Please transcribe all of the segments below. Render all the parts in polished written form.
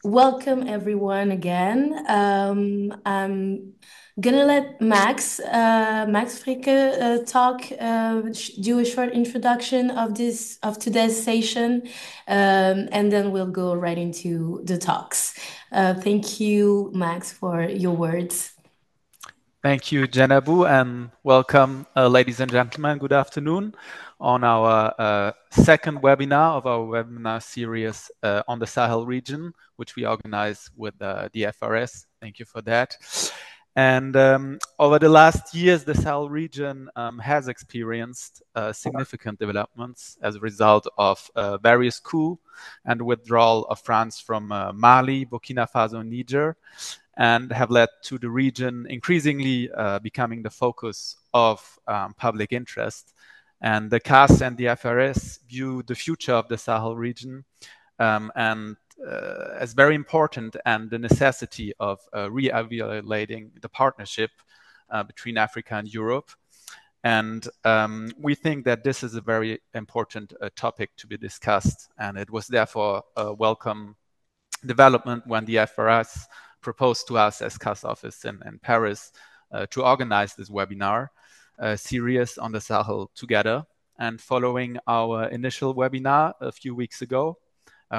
welcome everyone again. I'm gonna let Max Fricke, do a short introduction of today's session, and then we'll go right into the talks. Thank you, Max, for your words. Thank you, Djenabou, and welcome, ladies and gentlemen. Good afternoon on our second webinar of our webinar series on the Sahel region, which we organize with the FRS. Thank you for that. And over the last years, the Sahel region has experienced significant developments as a result of various coups and withdrawal of France from Mali, Burkina Faso, and Niger, and have led to the region increasingly becoming the focus of public interest. And the CAS and the FRS view the future of the Sahel region as very important, and the necessity of re-evaluating the partnership between Africa and Europe. And we think that this is a very important topic to be discussed. And it was therefore a welcome development when the FRS proposed to us as CAS office in Paris to organize this webinar series on the Sahel together. And following our initial webinar a few weeks ago,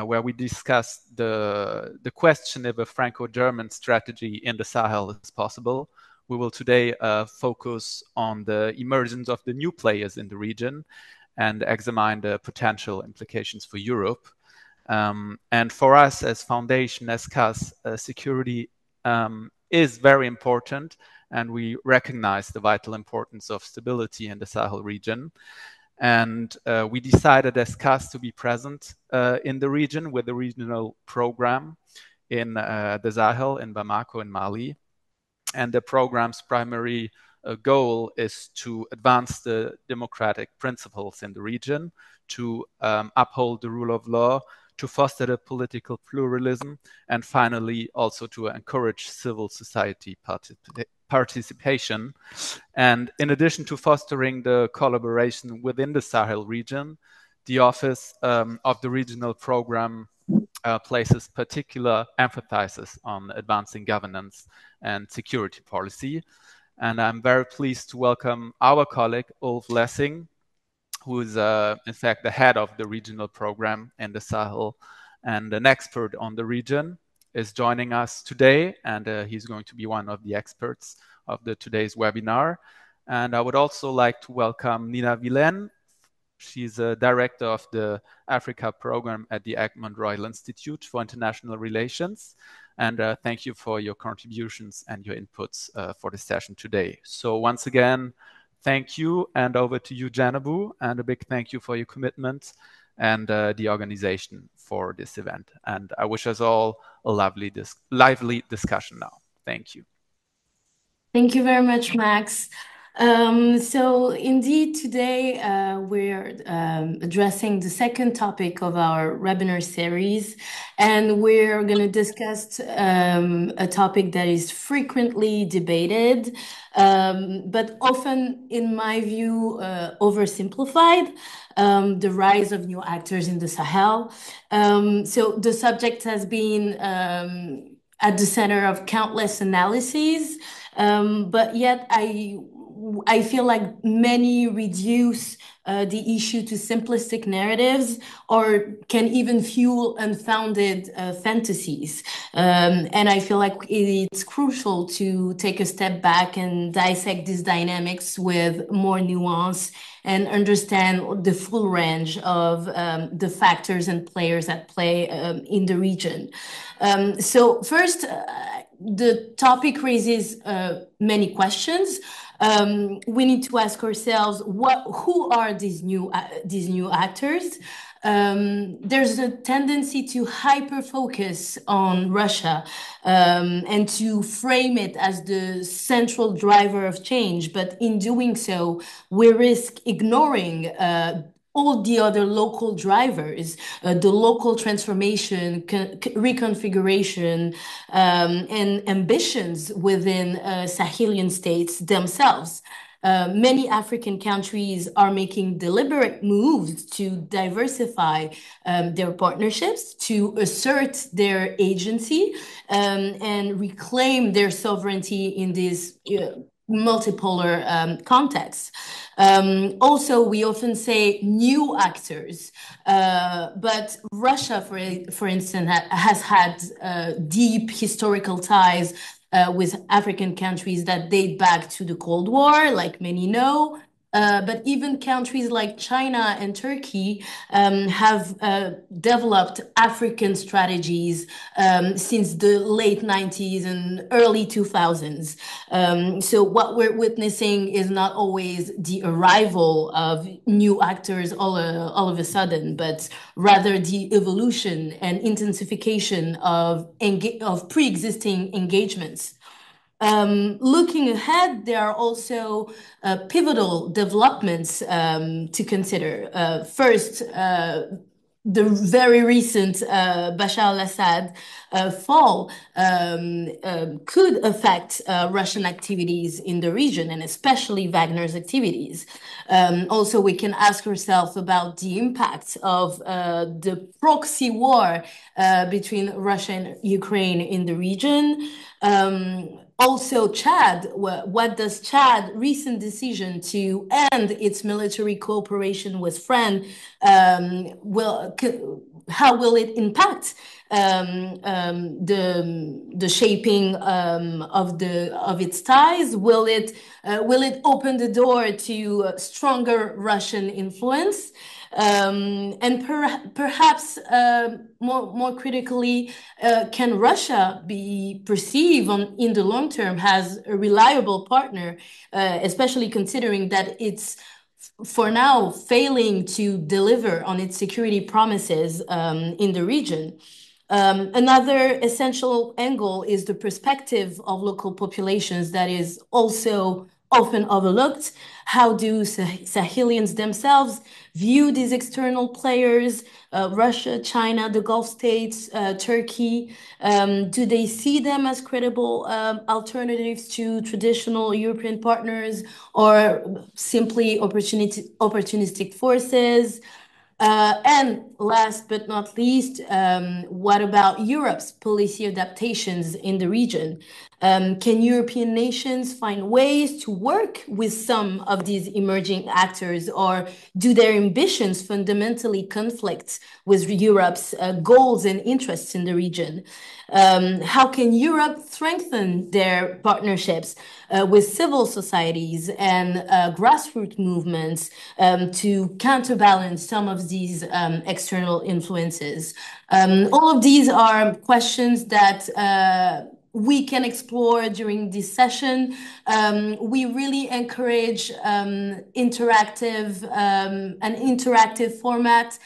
where we discussed the question if a Franco-German strategy in the Sahel is possible, we will today focus on the emergence of the new players in the region and examine the potential implications for Europe. And for us as Foundation, as CAS, security is very important, and we recognize the vital importance of stability in the Sahel region. And we decided as CAS to be present in the region with a regional program in the Sahel, in Bamako, in Mali. And the program's primary goal is to advance the democratic principles in the region, to uphold the rule of law, to foster the political pluralism, and finally also to encourage civil society participation. And in addition to fostering the collaboration within the Sahel region, the Office of the Regional Program places particular emphasis on advancing governance and security policy. And I'm very pleased to welcome our colleague, Ulf Laessing, who is in fact the head of the regional program in the Sahel and an expert on the region, is joining us today, and he's going to be one of the experts of today's webinar. And I would also like to welcome Nina Wilén. She's a director of the Africa program at the Egmont Royal Institute for International Relations. And thank you for your contributions and your inputs for the session today. So once again, thank you, and over to you, Djenabou, and a big thank you for your commitment and the organization for this event. And I wish us all a lively discussion now. Thank you. Thank you very much, Max. So indeed, today we're addressing the second topic of our webinar series, and we're going to discuss a topic that is frequently debated, but often, in my view, oversimplified, the rise of new actors in the Sahel. So the subject has been at the center of countless analyses. But yet I feel like many reduce the issue to simplistic narratives, or can even fuel unfounded fantasies. And I feel like it's crucial to take a step back and dissect these dynamics with more nuance and understand the full range of the factors and players at play in the region. So first, the topic raises many questions. We need to ask ourselves, who are these new actors? There's a tendency to hyper-focus on Russia and to frame it as the central driver of change. But in doing so, we risk ignoring all the other local drivers, the local transformation, reconfiguration, and ambitions within Sahelian states themselves. many African countries are making deliberate moves to diversify their partnerships, to assert their agency, and reclaim their sovereignty in this multipolar context. Also, we often say new actors, but Russia, for instance, has had deep historical ties with African countries that date back to the Cold War, like many know. But even countries like China and Turkey have developed African strategies since the late 90s and early 2000s. So what we're witnessing is not always the arrival of new actors all of a sudden, but rather the evolution and intensification of pre-existing engagements. Looking ahead, there are also pivotal developments to consider. First, the very recent Bashar al-Assad fall could affect Russian activities in the region, and especially Wagner's activities. Also, we can ask ourselves about the impact of the proxy war between Russia and Ukraine in the region. Also, Chad, what does Chad recent decision to end its military cooperation with France how will it impact the shaping of its ties? Will it open the door to stronger Russian influence? And perhaps more critically, can Russia be perceived in the long term as a reliable partner, especially considering that it's for now failing to deliver on its security promises in the region? Another essential angle is the perspective of local populations that is also often overlooked. How do Sahelians themselves view these external players, Russia, China, the Gulf states, Turkey? Do they see them as credible alternatives to traditional European partners, or simply opportunistic forces? And last but not least, what about Europe's policy adaptations in the region? Can European nations find ways to work with some of these emerging actors, or do their ambitions fundamentally conflict with Europe's goals and interests in the region? How can Europe strengthen their partnerships with civil societies and grassroots movements to counterbalance some of these external influences? All of these are questions that we can explore during this session. We really encourage an interactive format.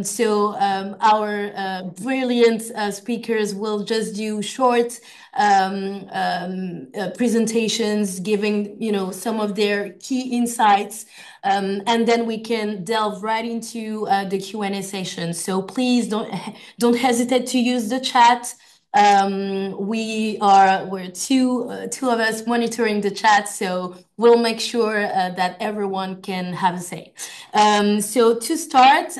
So our brilliant speakers will just do short presentations, giving some of their key insights, and then we can delve right into the Q&A session. So please don't hesitate to use the chat. We're two of us monitoring the chat, so we'll make sure that everyone can have a say. So to start,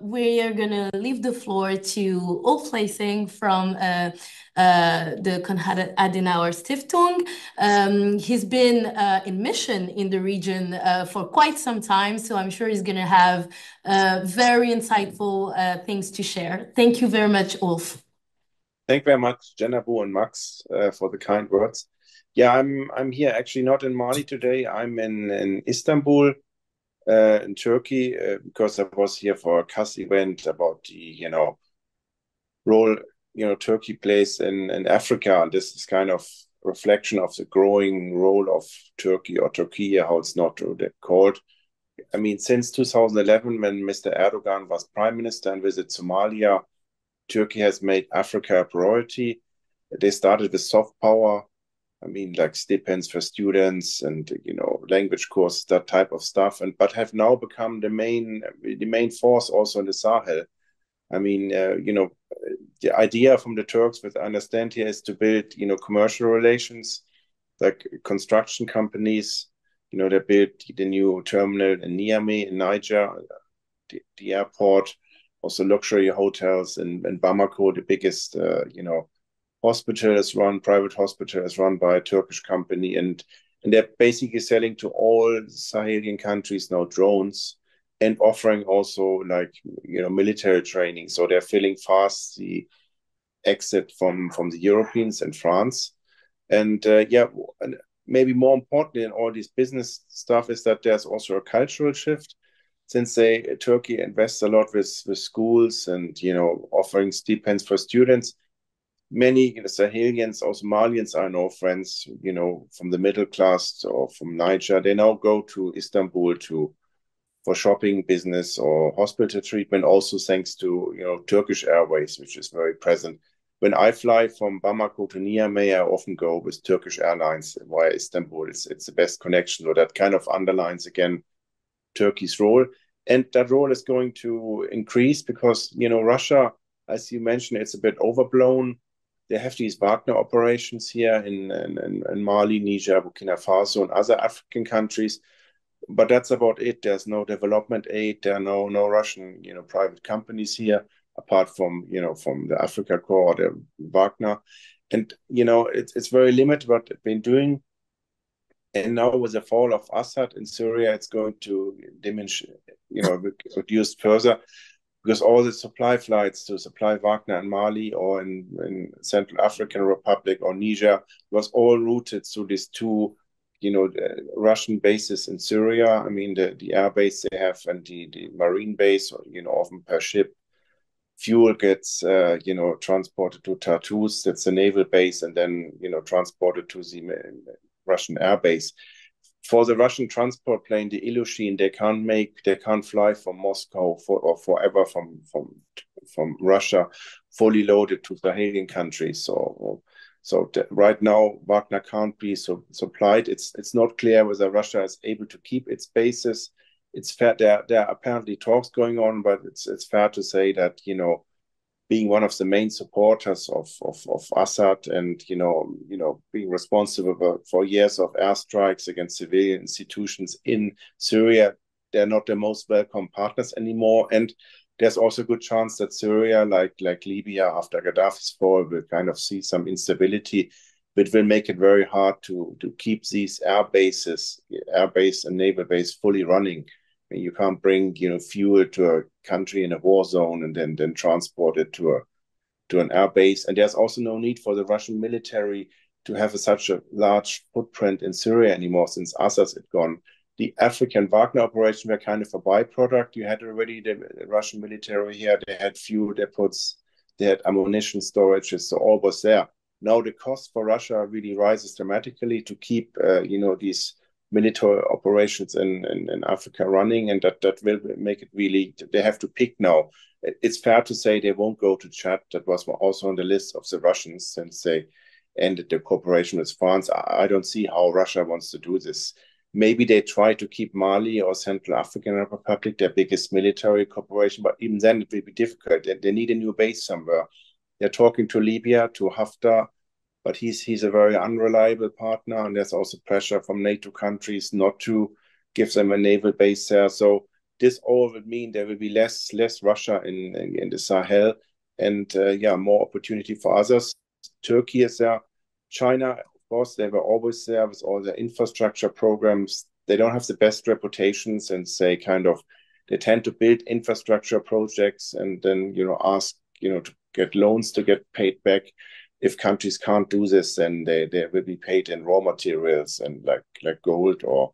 we are gonna leave the floor to Ulf Laessing from the Konrad Adenauer Stiftung. He's been in mission in the region for quite some time, so I'm sure he's gonna have very insightful things to share. Thank you very much, Ulf. Thank you very much, Djenabou and Max, for the kind words. Yeah, I'm here actually not in Mali today. I'm in Istanbul, in Turkey, because I was here for a CAS event about the role Turkey plays in Africa, and this is kind of reflection of the growing role of Turkey, or Turkey, how it's not called. I mean, since 2011, when Mr. Erdogan was prime minister and visited Somalia, Turkey has made Africa a priority. They started with soft power. I mean, like stipends for students and language courses, that type of stuff, but have now become the main force also in the Sahel. I mean, the idea from the Turks, what I understand here, is to build commercial relations, like construction companies, They built the new terminal in Niamey in Niger, the airport, also luxury hotels in Bamako. The biggest, private hospital is run by a Turkish company, and they're basically selling to all Sahelian countries now drones and offering also military training. So they're filling fast the exit from the Europeans and France. And and maybe more importantly in all this business stuff is that there's also a cultural shift, since Turkey invests a lot with schools and offering stipends for students. Many Sahelians, also Malians, I know friends, from the middle class or from Niger. They now go to Istanbul for shopping, business, or hospital treatment. Also thanks to Turkish Airways, which is very present. When I fly from Bamako to Niamey, I often go with Turkish Airlines via Istanbul. It's the best connection. So that kind of underlines again Turkey's role, and that role is going to increase because Russia, as you mentioned, it's a bit overblown. They have these Wagner operations here in Mali, Niger, Burkina Faso, and other African countries, but that's about it. There's no development aid. There are no Russian private companies here apart from from the Africa Corps or the Wagner, and it's very limited what they've been doing. And now with the fall of Assad in Syria, it's going to diminish, reduce further, because all the supply flights to supply Wagner in Mali or in Central African Republic or Niger was all routed through these two, Russian bases in Syria. I mean, the air base they have and the marine base, often per ship. Fuel gets, transported to Tartus, that's the naval base, and then, transported to the Russian air base. For the Russian transport plane, the Ilyushin, they can't fly from Moscow or forever from Russia, fully loaded to Sahelian countries. So right now, Wagner can't be supplied. It's not clear whether Russia is able to keep its bases. It's fair. There are apparently talks going on, but it's fair to say that being one of the main supporters of Assad and being responsible for years of airstrikes against civilian institutions in Syria, they're not the most welcome partners anymore. And there's also a good chance that Syria, like Libya after Gaddafi's fall, will kind of see some instability, which will make it very hard to keep these air base and naval base fully running. You can't bring fuel to a country in a war zone and then transport it to an air base. And there's also no need for the Russian military to have such a large footprint in Syria anymore, since Assad is gone. The African Wagner operation were kind of a byproduct. You had already the Russian military here. They had fuel depots, they had ammunition storages, so all was there. Now the cost for Russia really rises dramatically to keep these military operations in Africa running, and that will make it really, they have to pick now. It's fair to say they won't go to Chad. That was also on the list of the Russians since they ended the cooperation with France. I don't see how Russia wants to do this. Maybe they try to keep Mali or Central African Republic, their biggest military cooperation, but even then it will be difficult. They need a new base somewhere. They're talking to Libya, to Haftar, but he's a very unreliable partner, and there's also pressure from NATO countries not to give them a naval base there. So this all would mean there will be less Russia in the Sahel, and more opportunity for others. Turkey is there. China, of course, they were always there with all their infrastructure programs. They don't have the best reputation since they tend to build infrastructure projects and then ask to get loans to get paid back. If countries can't do this, then they will be paid in raw materials and like gold or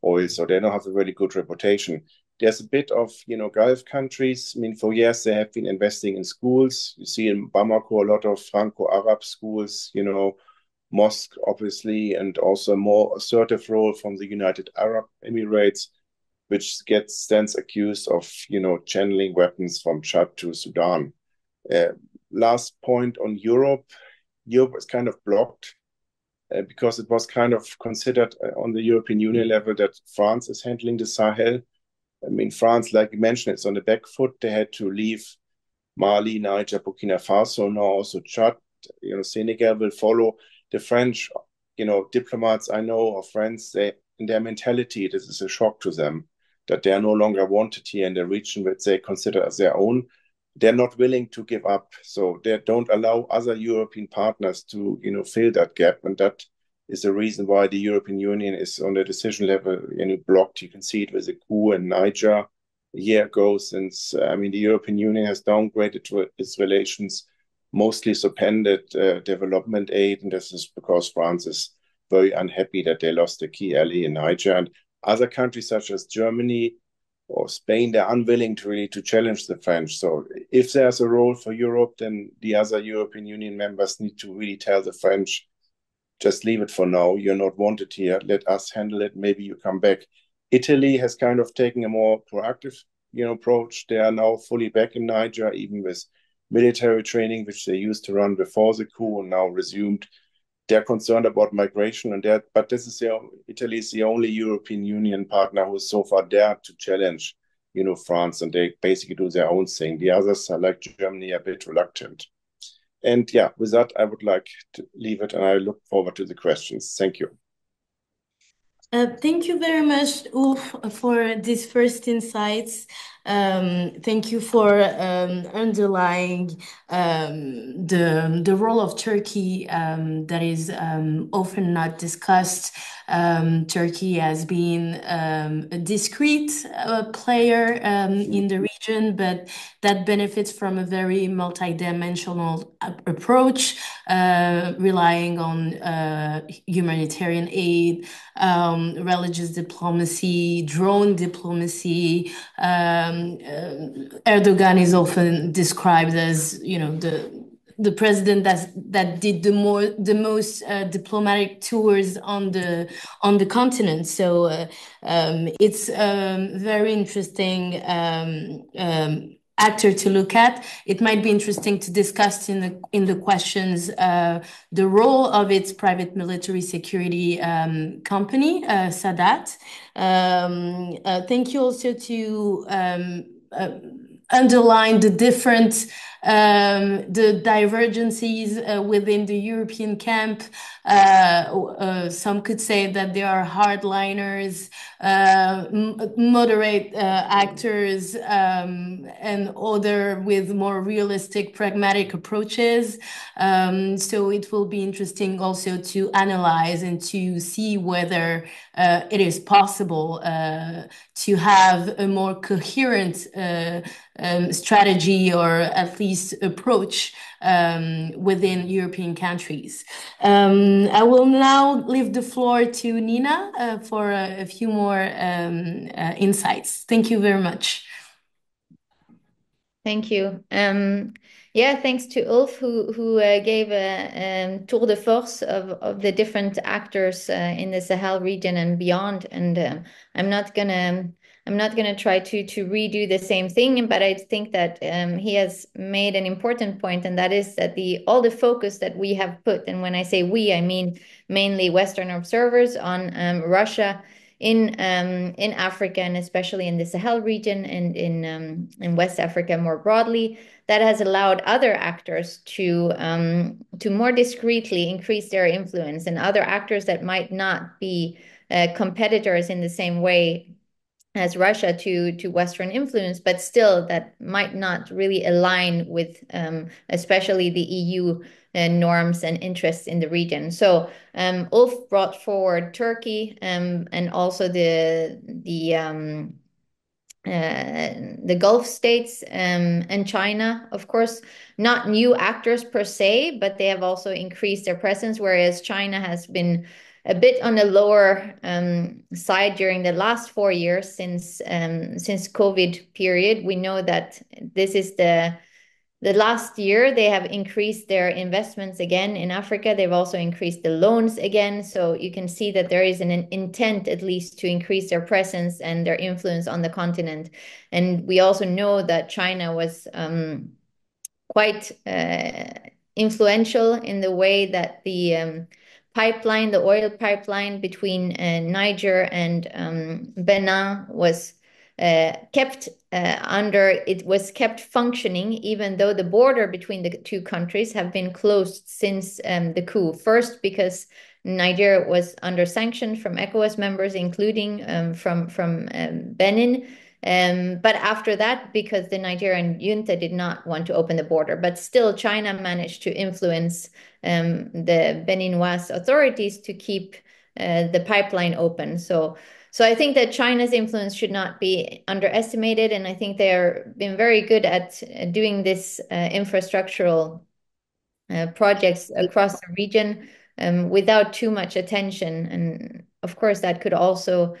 oil. So they don't have a really good reputation. There's a bit of Gulf countries. I mean, for years they have been investing in schools. You see in Bamako a lot of Franco-Arab schools. Mosque obviously, and also a more assertive role from the United Arab Emirates, which stands accused of channeling weapons from Chad to Sudan. Last point on Europe. Europe is kind of blocked because it was kind of considered on the European Union level that France is handling the Sahel. I mean, France, like you mentioned, it's on the back foot. They had to leave Mali, Niger, Burkina Faso, now also Chad. Senegal will follow. The French, diplomats I know or friends, they in their mentality, this is a shock to them that they are no longer wanted here in the region which they consider as their own. They're not willing to give up, so they don't allow other European partners to, fill that gap, and that is the reason why the European Union is on the decision level, blocked. You can see it with the coup in Niger a year ago. Since the European Union has downgraded its relations, mostly suspended development aid, and this is because France is very unhappy that they lost a key ally in Niger, and other countries such as Germany or Spain, they're unwilling to challenge the French. So if there's a role for Europe, then the other European Union members need to really tell the French, just leave it for now. You're not wanted here. Let us handle it. Maybe you come back. Italy has kind of taken a more proactive, approach. They are now fully back in Niger, even with military training, which they used to run before the coup and now resumed. They're concerned about migration, but this is Italy is the only European Union partner who is so far dared to challenge, France, and they basically do their own thing. The others are like Germany, a bit reluctant. And yeah, with that, I would like to leave it, and I look forward to the questions. Thank you. Thank you very much, Ulf, for these first insights. Thank you for underlying the role of Turkey that is often not discussed. Turkey has been a discrete player in the region, but that benefits from a very multidimensional approach, relying on humanitarian aid, religious diplomacy, drone diplomacy. Erdogan is often described as, the president that did the most diplomatic tours on the continent. So it's very interesting actor to look at. It might be interesting to discuss in the questions the role of its private military security company, Sadat. Thank you also to underline the different the divergencies within the European camp. Some could say that there are hardliners, moderate actors, and other with more realistic, pragmatic approaches. So it will be interesting also to analyze and to see whether it is possible to have a more coherent strategy, or at least approach within European countries. I will now leave the floor to Nina for a few more insights. Thank you very much. Thank you. Yeah, thanks to Ulf, who gave a tour de force of the different actors in the Sahel region and beyond. And I'm not gonna try to redo the same thing, but I think that he has made an important point, and that is that all the focus that we have put, and when I say we, I mean mainly Western observers, on Russia in Africa, and especially in the Sahel region and in West Africa more broadly, that has allowed other actors to more discreetly increase their influence, and other actors that might not be competitors in the same way as Russia to Western influence, but still that might not really align with especially the EU norms and interests in the region. So Ulf brought forward Turkey and also the Gulf states and China, of course, not new actors per se, but they have also increased their presence, whereas China has been a bit on the lower side during the last 4 years since COVID period. We know that this is the last year they have increased their investments again in Africa. They've also increased the loans again. So you can see that there is an intent, at least, to increase their presence and their influence on the continent. And we also know that China was quite influential in the way that the oil pipeline between Niger and Benin was kept functioning, even though the border between the two countries have been closed since the coup. First, because Nigeria was under sanction from ECOWAS members, including from Benin. But after that, because the Nigerian junta did not want to open the border, but still China managed to influence the Beninoise authorities to keep the pipeline open. So I think that China's influence should not be underestimated, and I think they're been very good at doing this infrastructural projects across the region without too much attention. And of course, that could also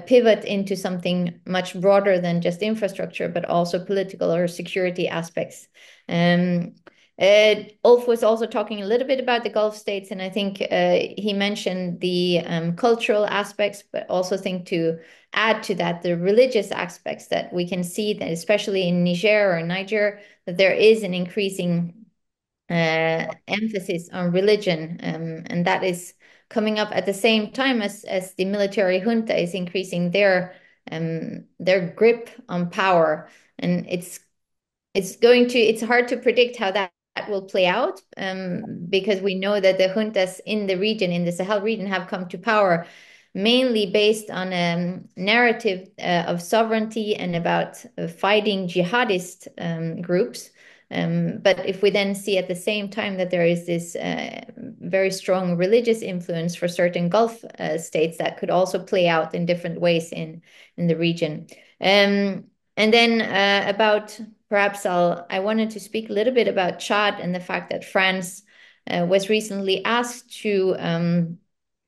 pivot into something much broader than just infrastructure, but also political or security aspects. Ulf was also talking a little bit about the Gulf states, and I think he mentioned the cultural aspects, but also think to add to that the religious aspects that we can see that especially in Niger or Niger, that there is an increasing emphasis on religion, and that is coming up at the same time as the military junta is increasing their grip on power, and it's hard to predict how that will play out, because we know that the juntas in the region, in the Sahel region, have come to power mainly based on a narrative of sovereignty and about fighting jihadist groups. But if we then see at the same time that there is this very strong religious influence for certain Gulf states, that could also play out in different ways in the region. And then about perhaps I wanted to speak a little bit about Chad and the fact that France was recently asked to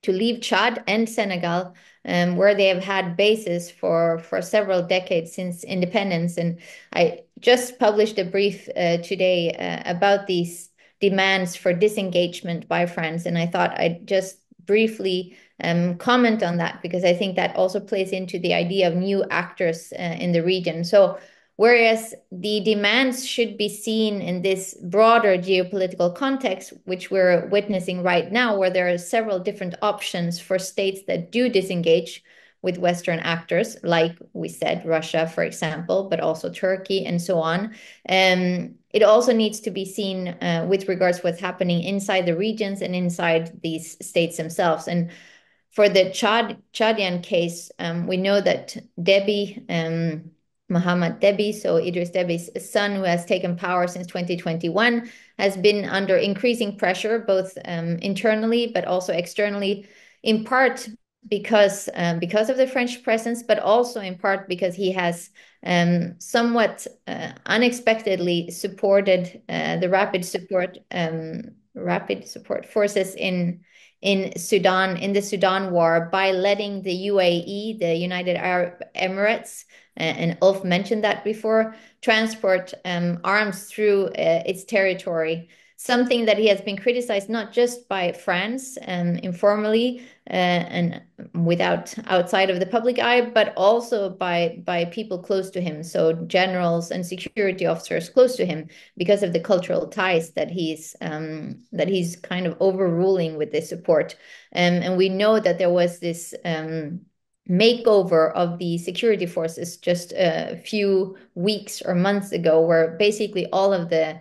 leave Chad and Senegal, where they have had bases for several decades since independence. And I just published a brief today about these demands for disengagement by France. And I thought I'd just briefly comment on that, because I think that also plays into the idea of new actors in the region. So whereas the demands should be seen in this broader geopolitical context, which we're witnessing right now, where there are several different options for states that do disengage with Western actors, like we said, Russia, for example, but also Turkey and so on. It also needs to be seen with regards to what's happening inside the regions and inside these states themselves. And for the Chadian case, we know that Mohammed Deby, so Idris Deby's son, who has taken power since 2021, has been under increasing pressure, both internally but also externally, in part because of the French presence, but also in part because he has somewhat unexpectedly supported the rapid support forces in Sudan, in the Sudan war, by letting the UAE, the United Arab Emirates, and Ulf mentioned that before, transport arms through its territory. Something that he has been criticized not just by France informally and outside of the public eye, but also by people close to him, so generals and security officers close to him, because of the cultural ties that he's kind of overruling with this support. And we know that there was this makeover of the security forces just a few weeks or months ago, where basically all of the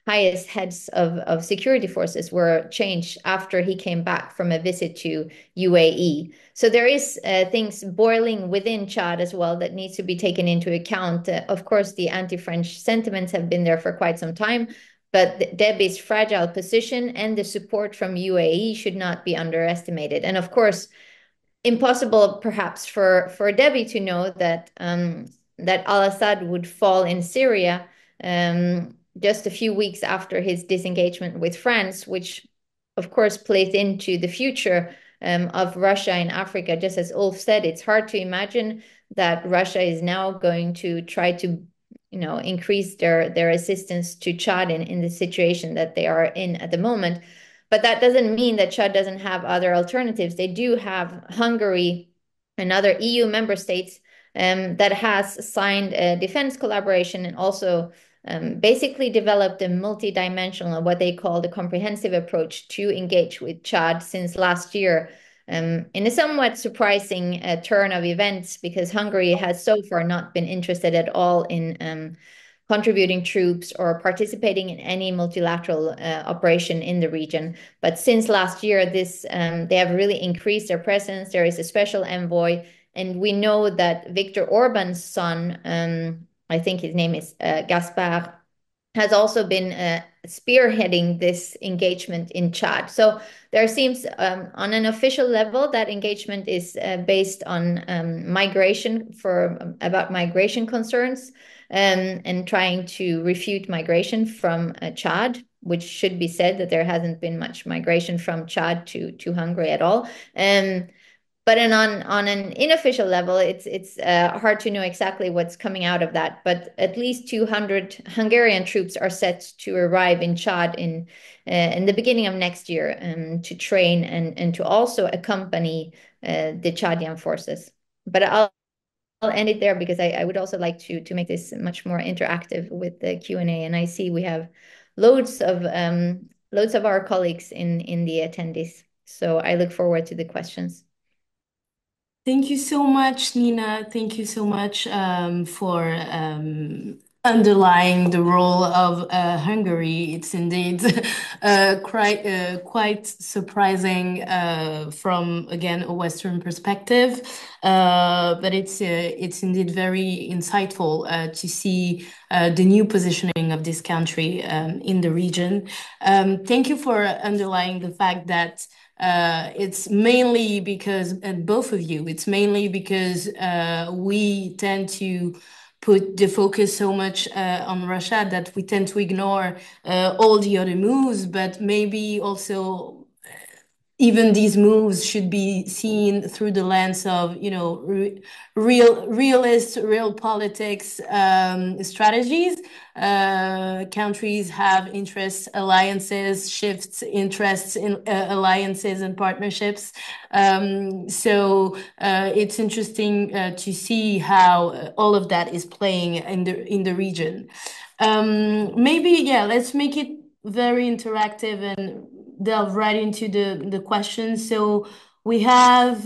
highest heads of security forces were changed after he came back from a visit to UAE. So there is things boiling within Chad as well that needs to be taken into account. Of course, the anti-French sentiments have been there for quite some time, but Deby's fragile position and the support from UAE should not be underestimated. And of course, impossible perhaps for Deby to know that al-Assad would fall in Syria just a few weeks after his disengagement with France, which of course plays into the future of Russia in Africa. Just as Ulf said, it's hard to imagine that Russia is now going to try to increase their assistance to Chad in the situation that they are in at the moment. But that doesn't mean that Chad doesn't have other alternatives. They do have Hungary and other EU member states that has signed a defense collaboration, and also basically developed a multi-dimensional, what they call the comprehensive approach to engage with Chad since last year, in a somewhat surprising turn of events, because Hungary has so far not been interested at all in contributing troops or participating in any multilateral operation in the region. But since last year, they have really increased their presence. There is a special envoy, and we know that Viktor Orban's son, I think his name is Gaspard, has also been spearheading this engagement in Chad. So there seems, on an official level, that engagement is based on migration about migration concerns, and trying to refute migration from Chad, which should be said that there hasn't been much migration from Chad to Hungary at all. But on an unofficial level, it's hard to know exactly what's coming out of that. But at least 200 Hungarian troops are set to arrive in Chad in the beginning of next year, to train and to also accompany the Chadian forces. But I'll end it there because I would also like to make this much more interactive with the Q&A. And I see we have loads of our colleagues in the attendees. So I look forward to the questions. Thank you so much, Nina. Thank you so much for underlying the role of Hungary. It's indeed quite surprising from, again, a Western perspective, but it's indeed very insightful to see the new positioning of this country in the region. Thank you for underlying the fact that it's mainly because, and both of you, it's mainly because we tend to put the focus so much on Russia that we tend to ignore all the other moves, but maybe also even these moves should be seen through the lens of, real politics strategies. Countries have interests, alliances, shifts interests in alliances and partnerships. So it's interesting to see how all of that is playing in the region. Maybe, let's make it very interactive and delve right into the questions. So we have,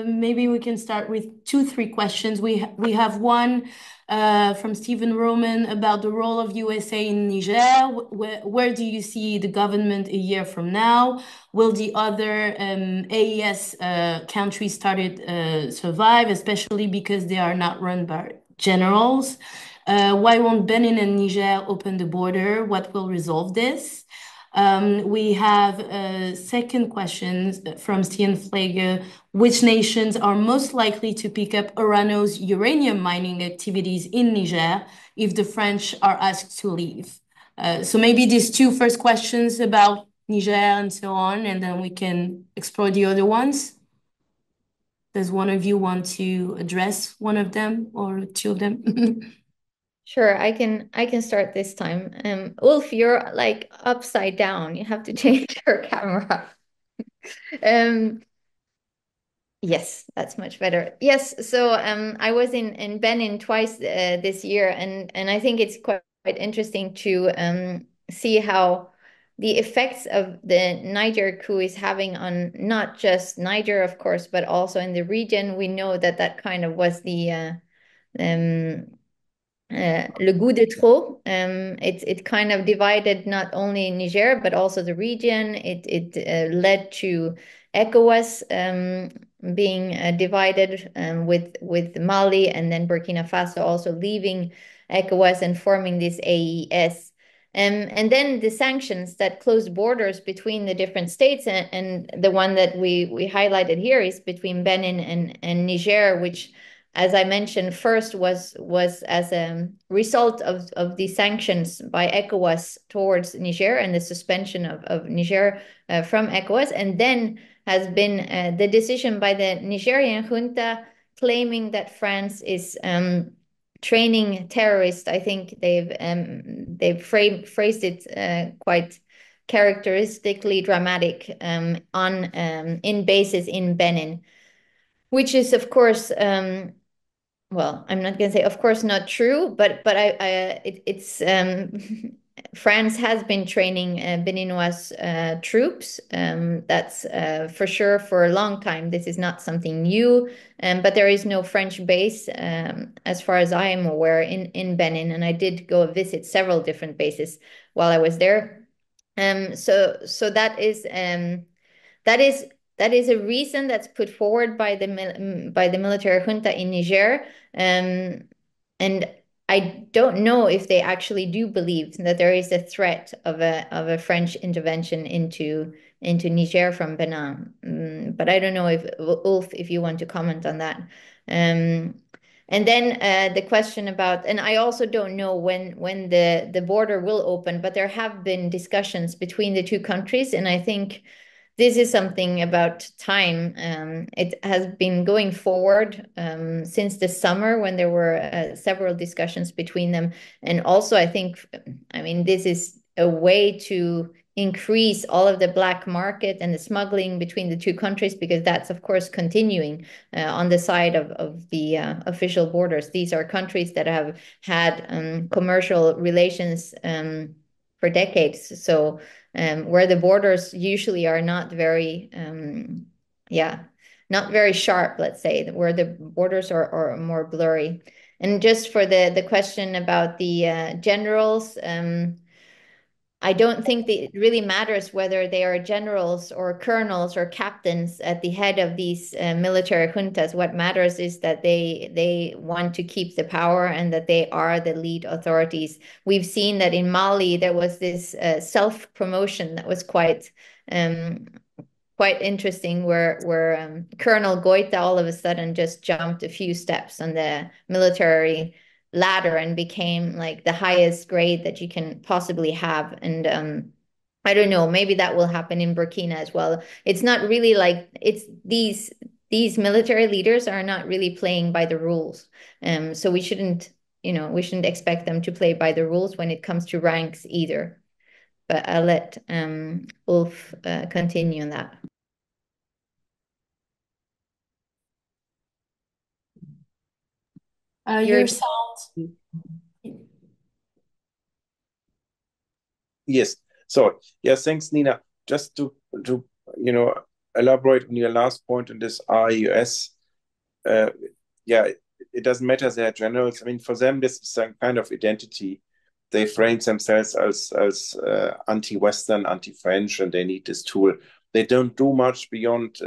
maybe we can start with 2-3 questions. We have one from Stephen Roman about the role of USA in Niger. Where do you see the government a year from now? Will the other AES countries survive, especially because they are not run by generals? Why won't Benin and Niger open the border? What will resolve this? We have a second question from Stian Flege. Which nations are most likely to pick up Orano's uranium mining activities in Niger if the French are asked to leave? So maybe these 2 first questions about Niger and so on, and then we can explore the other ones. Does one of you want to address one of them or 2 of them? Sure, I can start this time. Ulf, you're like upside down. You have to change your camera. Yes, that's much better. Yes, so I was in Benin twice this year, and I think it's quite interesting to see how the effects of the Niger coup is having on not just Niger, of course, but also in the region. We know that kind of was the le goût de trop. It kind of divided not only Niger but also the region. It led to ECOWAS being divided, with Mali and then Burkina Faso also leaving ECOWAS and forming this AES. And then the sanctions that closed borders between the different states, and the one that we highlighted here is between Benin and Niger, which, as I mentioned, first was as a result of the sanctions by ECOWAS towards Niger and the suspension of Niger from ECOWAS, and then has been the decision by the Nigerian junta claiming that France is training terrorists. I think they've phrased it quite characteristically dramatic in bases in Benin, which is, of course, well, I'm not going to say, of course, not true, but it's France has been training Beninois troops. That's for sure for a long time. This is not something new, but there is no French base, as far as I am aware, in Benin. And I did go visit several different bases while I was there. So that is a reason that's put forward by the military junta in Niger. And I don't know if they actually do believe that there is a threat of a French intervention into Niger from Benin. But I don't know if Ulf, if you want to comment on that. And then the question about, and I also don't know when the border will open, but there have been discussions between the two countries, and I think this is something about time. It has been going forward since the summer when there were several discussions between them. And also, I think, I mean, this is a way to increase all of the black market and the smuggling between the two countries, because that's, of course, continuing on the side of the official borders. These are countries that have had commercial relations for decades. So where the borders usually are not very, not very sharp, let's say, where the borders are more blurry. And just for the question about the generals, I don't think that it really matters whether they are generals or colonels or captains at the head of these military juntas. What matters is that they want to keep the power and that they are the lead authorities. We've seen that in Mali there was this self-promotion that was quite interesting, where Colonel Goita all of a sudden just jumped a few steps on the military ladder and became like the highest grade that you can possibly have. And I don't know, maybe that will happen in Burkina as well. It's not really like it's these military leaders are not really playing by the rules. So we shouldn't expect them to play by the rules when it comes to ranks either. But I'll let Ulf continue on that. Your sound. Yes. So, yeah, thanks, Nina. Just to elaborate on your last point on this RUS. It doesn't matter they're generals. I mean, for them, this is some kind of identity. They frame themselves as anti-Western, anti-French, and they need this tool. They don't do much beyond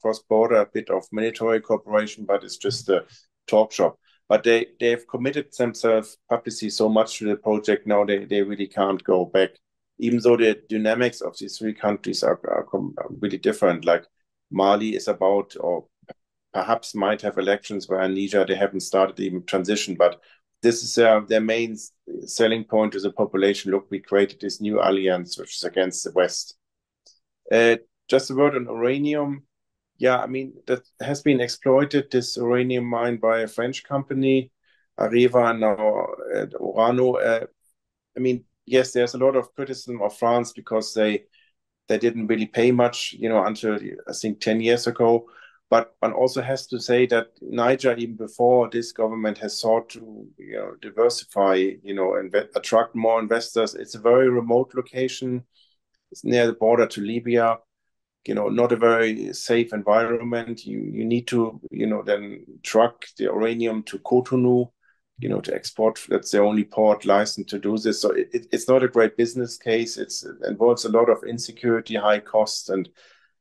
cross-border, a bit of military cooperation, but it's just a talk shop. But they have committed themselves publicly so much to the project now they really can't go back. Even though the dynamics of these three countries are really different. Like Mali is about, or perhaps might have elections, where in Niger they haven't started even transition. But this is their main selling point to the population. Look, we created this new alliance which is against the West. Just a word on uranium. Yeah, I mean, that has been exploited, this uranium mine, by a French company, Areva, now Orano. I mean, yes, there's a lot of criticism of France because they didn't really pay much, until I think 10 years ago. But one also has to say that Niger, even before this government, has sought to diversify, and attract more investors. It's a very remote location. It's near the border to Libya. Not a very safe environment. You need to, then truck the uranium to Cotonou, to export. That's the only port licensed to do this. So it's not a great business case. It involves a lot of insecurity, high costs. And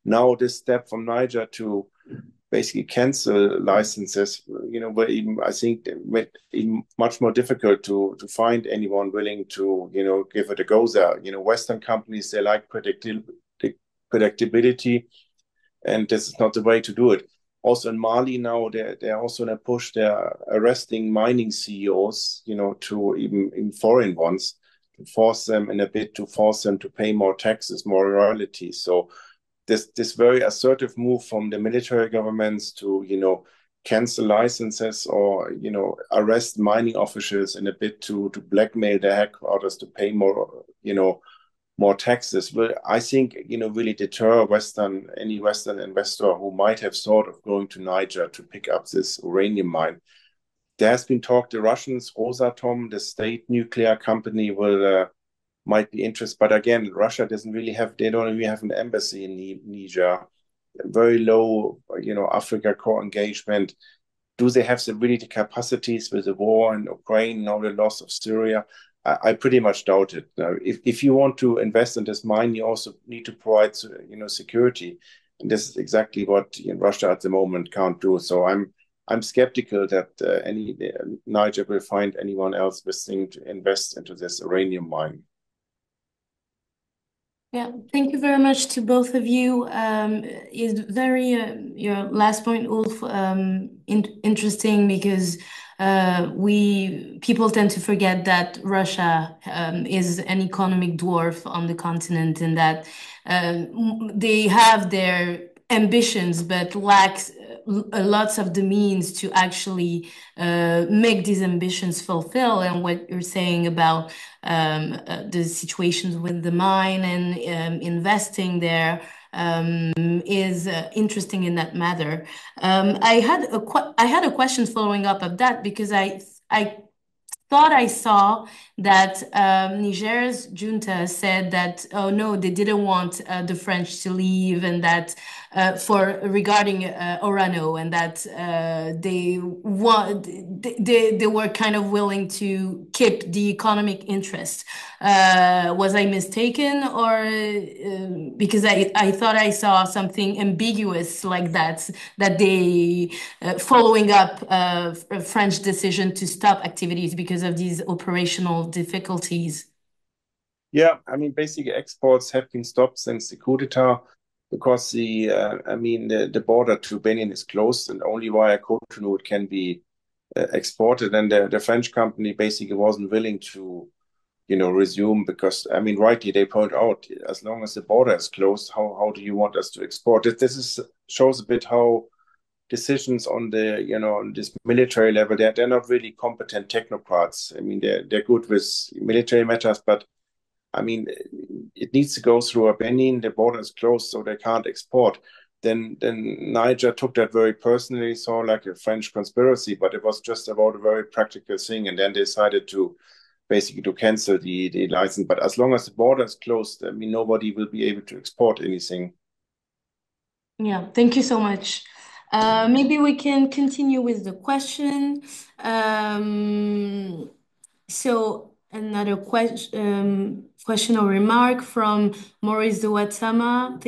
now this step from Niger to basically cancel licenses, where even, I think, even much more difficult to find anyone willing to, give it a go there. Western companies, they like predictability, and this is not the way to do it. Also in Mali now, they're also in a push. They're arresting mining CEOs, to even foreign ones, to force them to pay more taxes, more royalties. So this very assertive move from the military governments to cancel licenses or arrest mining officials in a bid to blackmail their headquarters to pay more more taxes will, I think, really deter any Western investor who might have thought of going to Niger to pick up this uranium mine. There has been talk, the Russians, Rosatom, the state nuclear company, will might be interested. But again, Russia doesn't really have, they don't even have an embassy in Niger. Very low, Africa core engagement. Do they have really the capacities with the war in Ukraine, now the loss of Syria? I pretty much doubt it. Now, if you want to invest in this mine, you also need to provide, security. And this is exactly what Russia at the moment can't do. So I'm skeptical that Niger will find anyone else wishing to invest into this uranium mine. Yeah, thank you very much to both of you. It's very your last point, Ulf, interesting because people tend to forget that Russia is an economic dwarf on the continent and that they have their ambitions but lacks lots of the means to actually make these ambitions fulfill. And what you're saying about the situations with the mine and investing there is interesting in that matter. I had a question following up of that because I thought I saw that Niger's junta said that, oh no, they didn't want the French to leave, and that regarding Orano, and that they were kind of willing to keep the economic interest. Was I mistaken, or because I thought I saw something ambiguous like that they following up a French decision to stop activities because of these operational difficulties? Yeah, I mean, basically exports have been stopped since the coup d'etat because the border to Benin is closed and only via Cotonou it can be exported. And the French company basically wasn't willing to, resume because, rightly they point out, as long as the border is closed, how do you want us to export it? Shows a bit how decisions on on this military level, they're not really competent technocrats. I mean, they're good with military matters, but it needs to go through a Benin. The border is closed, so they can't export. Then Niger took that very personally, saw like a French conspiracy, but it was just about a very practical thing. And then they decided to basically to cancel the license. But as long as the border is closed, nobody will be able to export anything. Yeah, thank you so much. Maybe we can continue with the question. So another question or remark from Maurice de Watsama.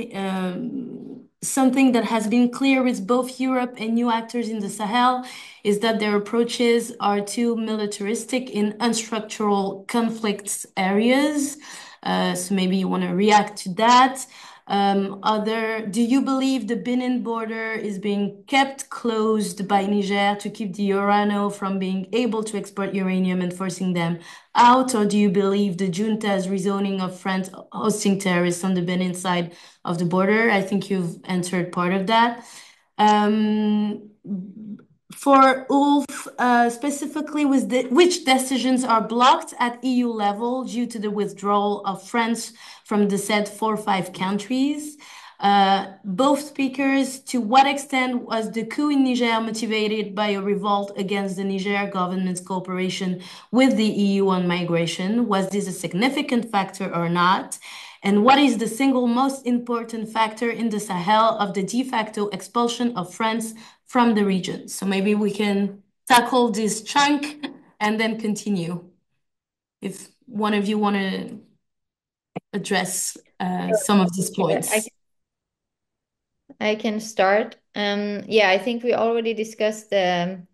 Something that has been clear with both Europe and new actors in the Sahel is that their approaches are too militaristic in unstructural conflicts areas. So maybe you want to react to that. Do you believe the Benin border is being kept closed by Niger to keep the Orano from being able to export uranium and forcing them out? Or do you believe the junta's rezoning of France hosting terrorists on the Benin side of the border? I think you've answered part of that. For Ulf, specifically, which decisions are blocked at EU level due to the withdrawal of France from the said 4 or 5 countries? Both speakers, to what extent was the coup in Niger motivated by a revolt against the Niger government's cooperation with the EU on migration? Was this a significant factor or not? And what is the single most important factor in the Sahel of the de facto expulsion of France from the region? So maybe we can tackle this chunk and then continue. If one of you want to address some of these points. I can start. I think we already discussed the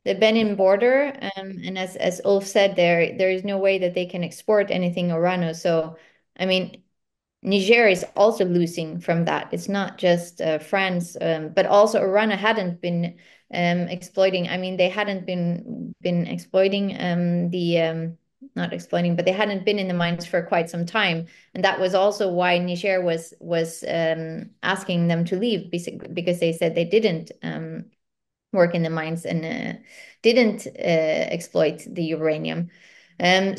Benin border, and as Ulf said, there is no way that they can export anything Orano. So, Niger is also losing from that. It's not just France, but also Orano hadn't been exploiting. They hadn't been exploiting not exploiting, but they hadn't been in the mines for quite some time, and that was also why Niger was asking them to leave, because they said they didn't work in the mines and didn't exploit the uranium. I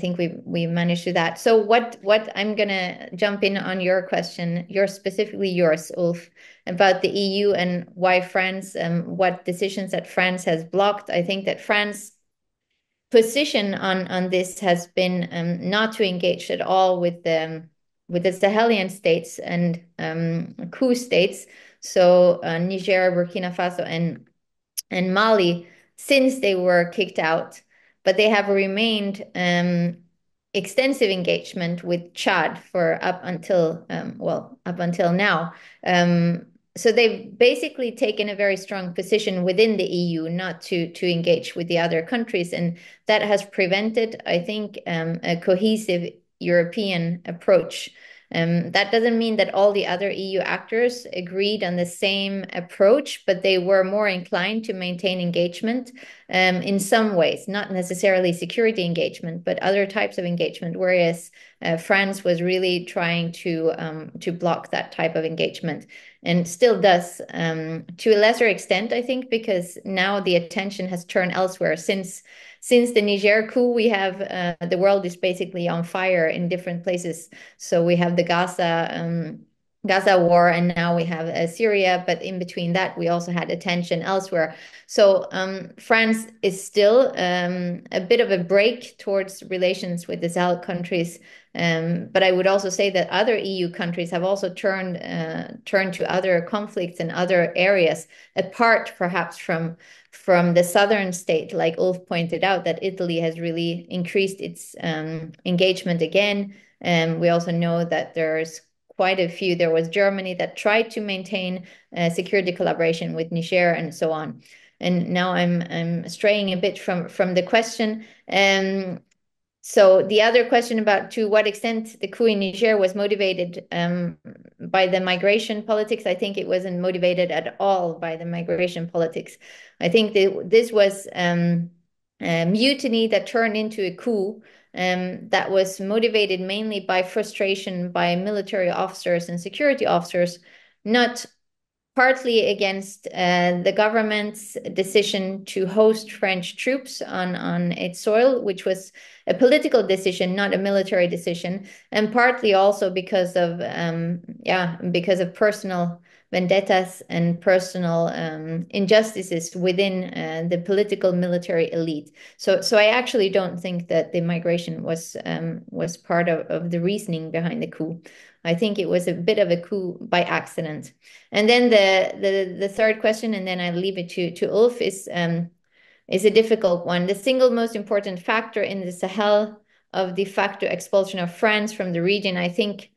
think we managed to that. So what I'm gonna jump in on your question, specifically yours, Ulf, about the EU and why France, what decisions that France has blocked. I think that France position on this has been not to engage at all with the Sahelian states and coup states, so Niger, Burkina Faso, and Mali, since they were kicked out, but they have remained extensive engagement with Chad for up until now. So they've basically taken a very strong position within the EU not to engage with the other countries, and that has prevented, I think, a cohesive European approach. That doesn't mean that all the other EU actors agreed on the same approach, but they were more inclined to maintain engagement in some ways, not necessarily security engagement, but other types of engagement, whereas France was really trying to block that type of engagement, and still does to a lesser extent, I think, because now the attention has turned elsewhere. Since the Niger coup, we have the world is basically on fire in different places. So we have the Gaza war, and now we have Syria. But in between that, we also had attention elsewhere. So France is still a bit of a break towards relations with the Sahel countries. But I would also say that other EU countries have also turned to other conflicts in other areas, apart perhaps from the southern state, like Ulf pointed out, that Italy has really increased its engagement again. We also know that there's quite a few. There was Germany that tried to maintain security collaboration with Niger and so on. And now I'm straying a bit from the question. So the other question about to what extent the coup in Niger was motivated by the migration politics, I think it wasn't motivated at all by the migration politics. I think this was a mutiny that turned into a coup that was motivated mainly by frustration by military officers and security officers, not partly against the government's decision to host French troops on its soil, which was a political decision, not a military decision, and partly also because of personal vendettas and personal injustices within the political military elite. So I actually don't think that the migration was part of the reasoning behind the coup. I think it was a bit of a coup by accident. And then the third question, and then I leave it to Ulf, is a difficult one. The single most important factor in the Sahel of de facto expulsion of France from the region, I think,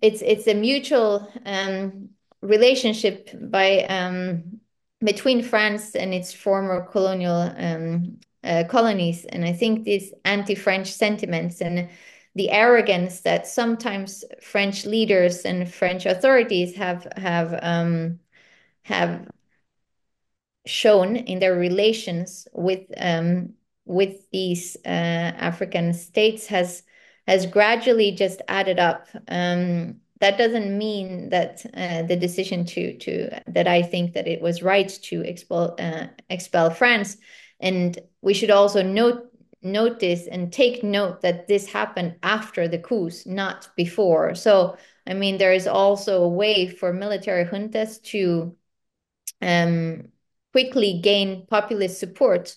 it's a mutual relationship between France and its former colonial colonies, and I think these anti-French sentiments and the arrogance that sometimes French leaders and French authorities have shown in their relations with these African states has gradually just added up. That doesn't mean that the decision that I think that it was right to expel France, and we should also notice and take note that this happened after the coups, not before. So, I mean, there is also a way for military juntas to quickly gain populist support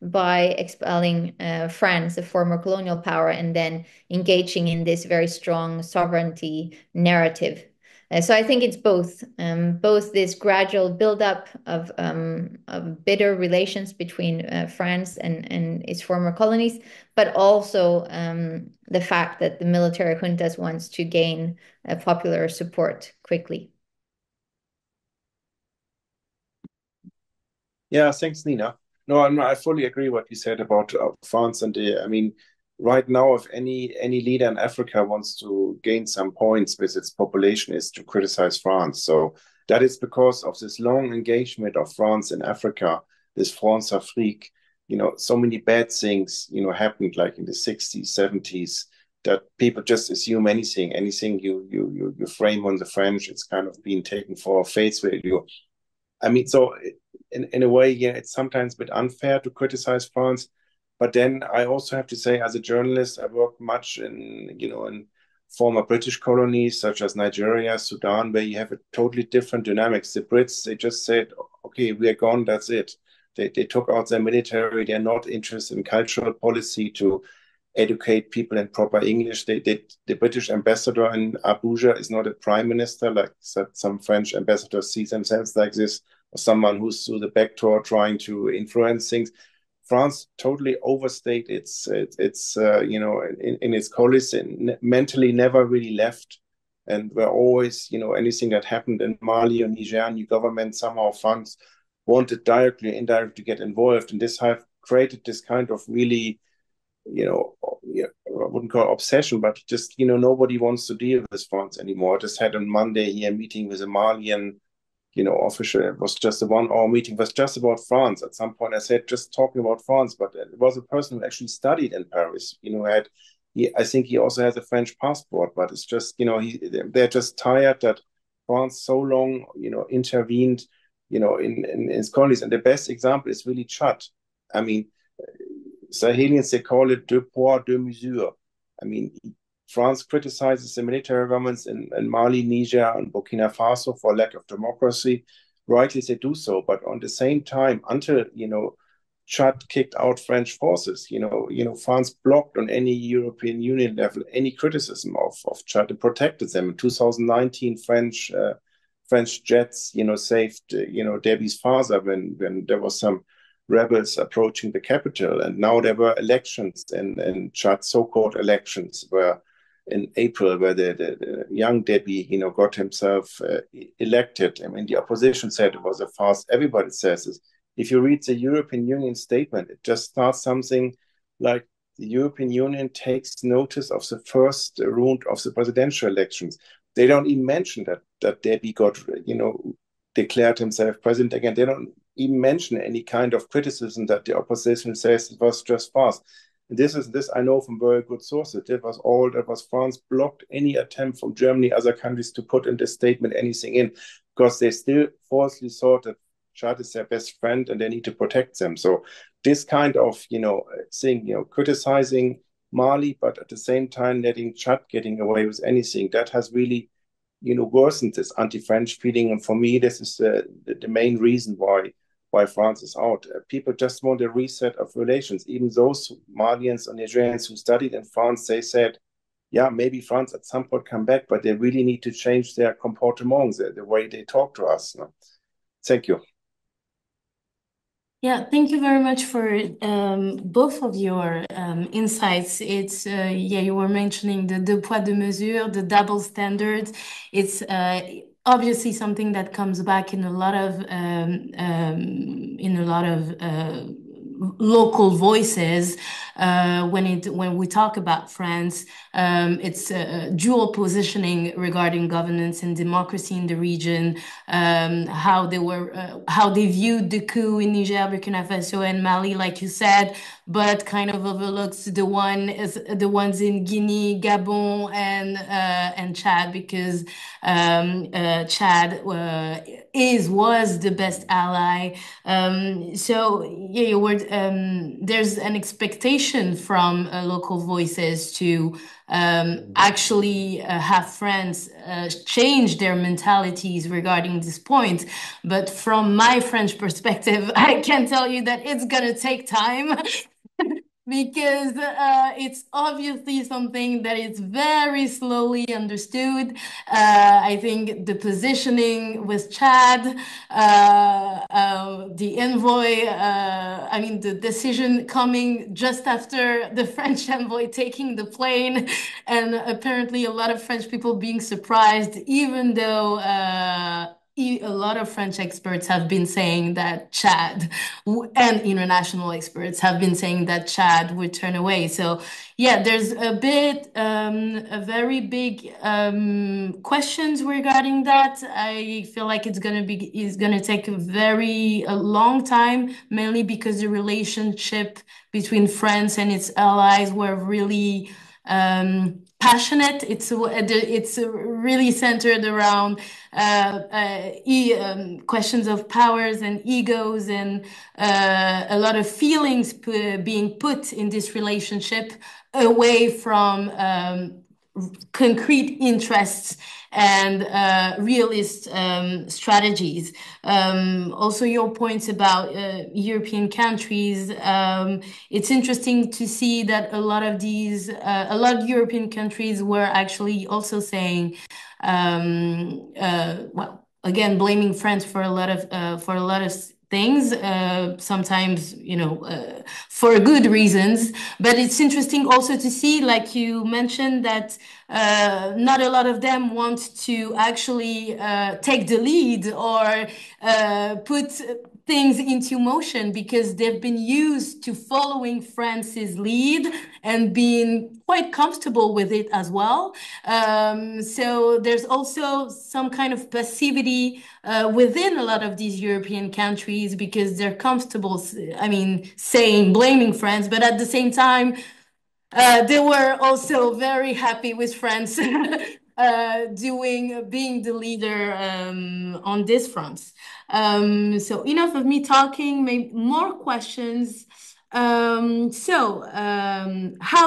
by expelling France, a former colonial power, and then engaging in this very strong sovereignty narrative. So I think it's both this gradual buildup of bitter relations between France and its former colonies, but also the fact that the military juntas wants to gain popular support quickly. Yeah, thanks, Nina. No, I fully agree what you said about France, and I mean, right now, if any leader in Africa wants to gain some points with its population, is to criticize France. So that is because of this long engagement of France in Africa, this France-Afrique. So many bad things, happened like in the 60s, 70s, that people just assume anything you frame on the French, it's kind of being taken for face value. I mean, so in a way, yeah, it's sometimes a bit unfair to criticize France. But then I also have to say, as a journalist, I worked much in former British colonies such as Nigeria, Sudan, where you have a totally different dynamics. The Brits, they just said, okay, we are gone, that's it. They took out their military. They're not interested in cultural policy to educate people in proper English. The British ambassador in Abuja is not a prime minister, like some French ambassadors see themselves like this, or someone who's through the back door trying to influence things. France totally overstayed its in its colleagues and mentally never really left. And were always, anything that happened in Mali or Niger, new government somehow funds wanted directly or indirectly to get involved. And this have created this kind of really, I wouldn't call it obsession, but just, nobody wants to deal with France anymore. I just had on Monday here a meeting with a Malian, official. It was just a 1 hour meeting, it was just about France. At some point I said, just talking about France, but it was a person who actually studied in Paris, I think he also has a French passport, but it's just, they're just tired that France so long, intervened, in his colonies. And the best example is really Chad. I mean, Sahelians, they call it deux poids, deux mesures. I mean, France criticizes the military governments in Mali, Niger, and Burkina Faso for lack of democracy. Rightly, they do so. But on the same time, until, Chad kicked out French forces. France blocked on any European Union level any criticism of Chad and protected them. In 2019, French jets, saved, Déby's father when there was some rebels approaching the capital. And now there were elections in Chad, so-called elections, where in April, where the young Déby, got himself elected. I mean, the opposition said it was a farce. Everybody says this. If you read the European Union statement, it just starts something like the European Union takes notice of the first round of the presidential elections. They don't even mention that Déby got, declared himself president again. They don't even mention any kind of criticism that the opposition says it was just farce. And this I know from very good sources. That was France blocked any attempt from Germany, other countries to put in this statement anything in, because they still falsely thought that Chad is their best friend and they need to protect them. So this kind of, thing, criticizing Mali, but at the same time letting Chad getting away with anything, that has really, worsened this anti-French feeling. And for me, this is the main reason why France is out. People just want a reset of relations. Even those Malians and Nigerians who studied in France, they said, yeah, maybe France at some point come back, but they really need to change their comportement, the way they talk to us. Thank you. Yeah, thank you very much for both of your insights. It's you were mentioning the deux poids deux mesures, the double standards. It's obviously something that comes back in a lot of local voices when we talk about France. It's dual positioning regarding governance and democracy in the region. How they viewed the coup in Niger, Burkina Faso, and Mali, like you said, but kind of overlooks the ones in Guinea, Gabon, and Chad, because Chad was the best ally. So yeah, there's an expectation from local voices to actually have France change their mentalities regarding this point. But from my French perspective, I can tell you that it's gonna take time. Because it's obviously something that is very slowly understood. I think the positioning with Chad, the envoy, the decision coming just after the French envoy taking the plane, and apparently a lot of French people being surprised, even though a lot of French experts have been saying that Chad, and international experts have been saying that Chad would turn away. So yeah, there's a very big questions regarding that. I feel like it's gonna take a long time, mainly because the relationship between France and its allies were really passionate. It's really centered around questions of powers and egos, and a lot of feelings being put in this relationship away from concrete interests and realist strategies. Also, your points about European countries. It's interesting to see that a lot of European countries were actually also saying, well, again, blaming France for a lot of things, sometimes, for good reasons. But it's interesting also to see, like you mentioned, that not a lot of them want to actually take the lead or put things into motion because they've been used to following France's lead and being quite comfortable with it as well. So there's also some kind of passivity within a lot of these European countries because they're comfortable, blaming France, but at the same time, they were also very happy with France being the leader on this front. So enough of me talking, maybe more questions. How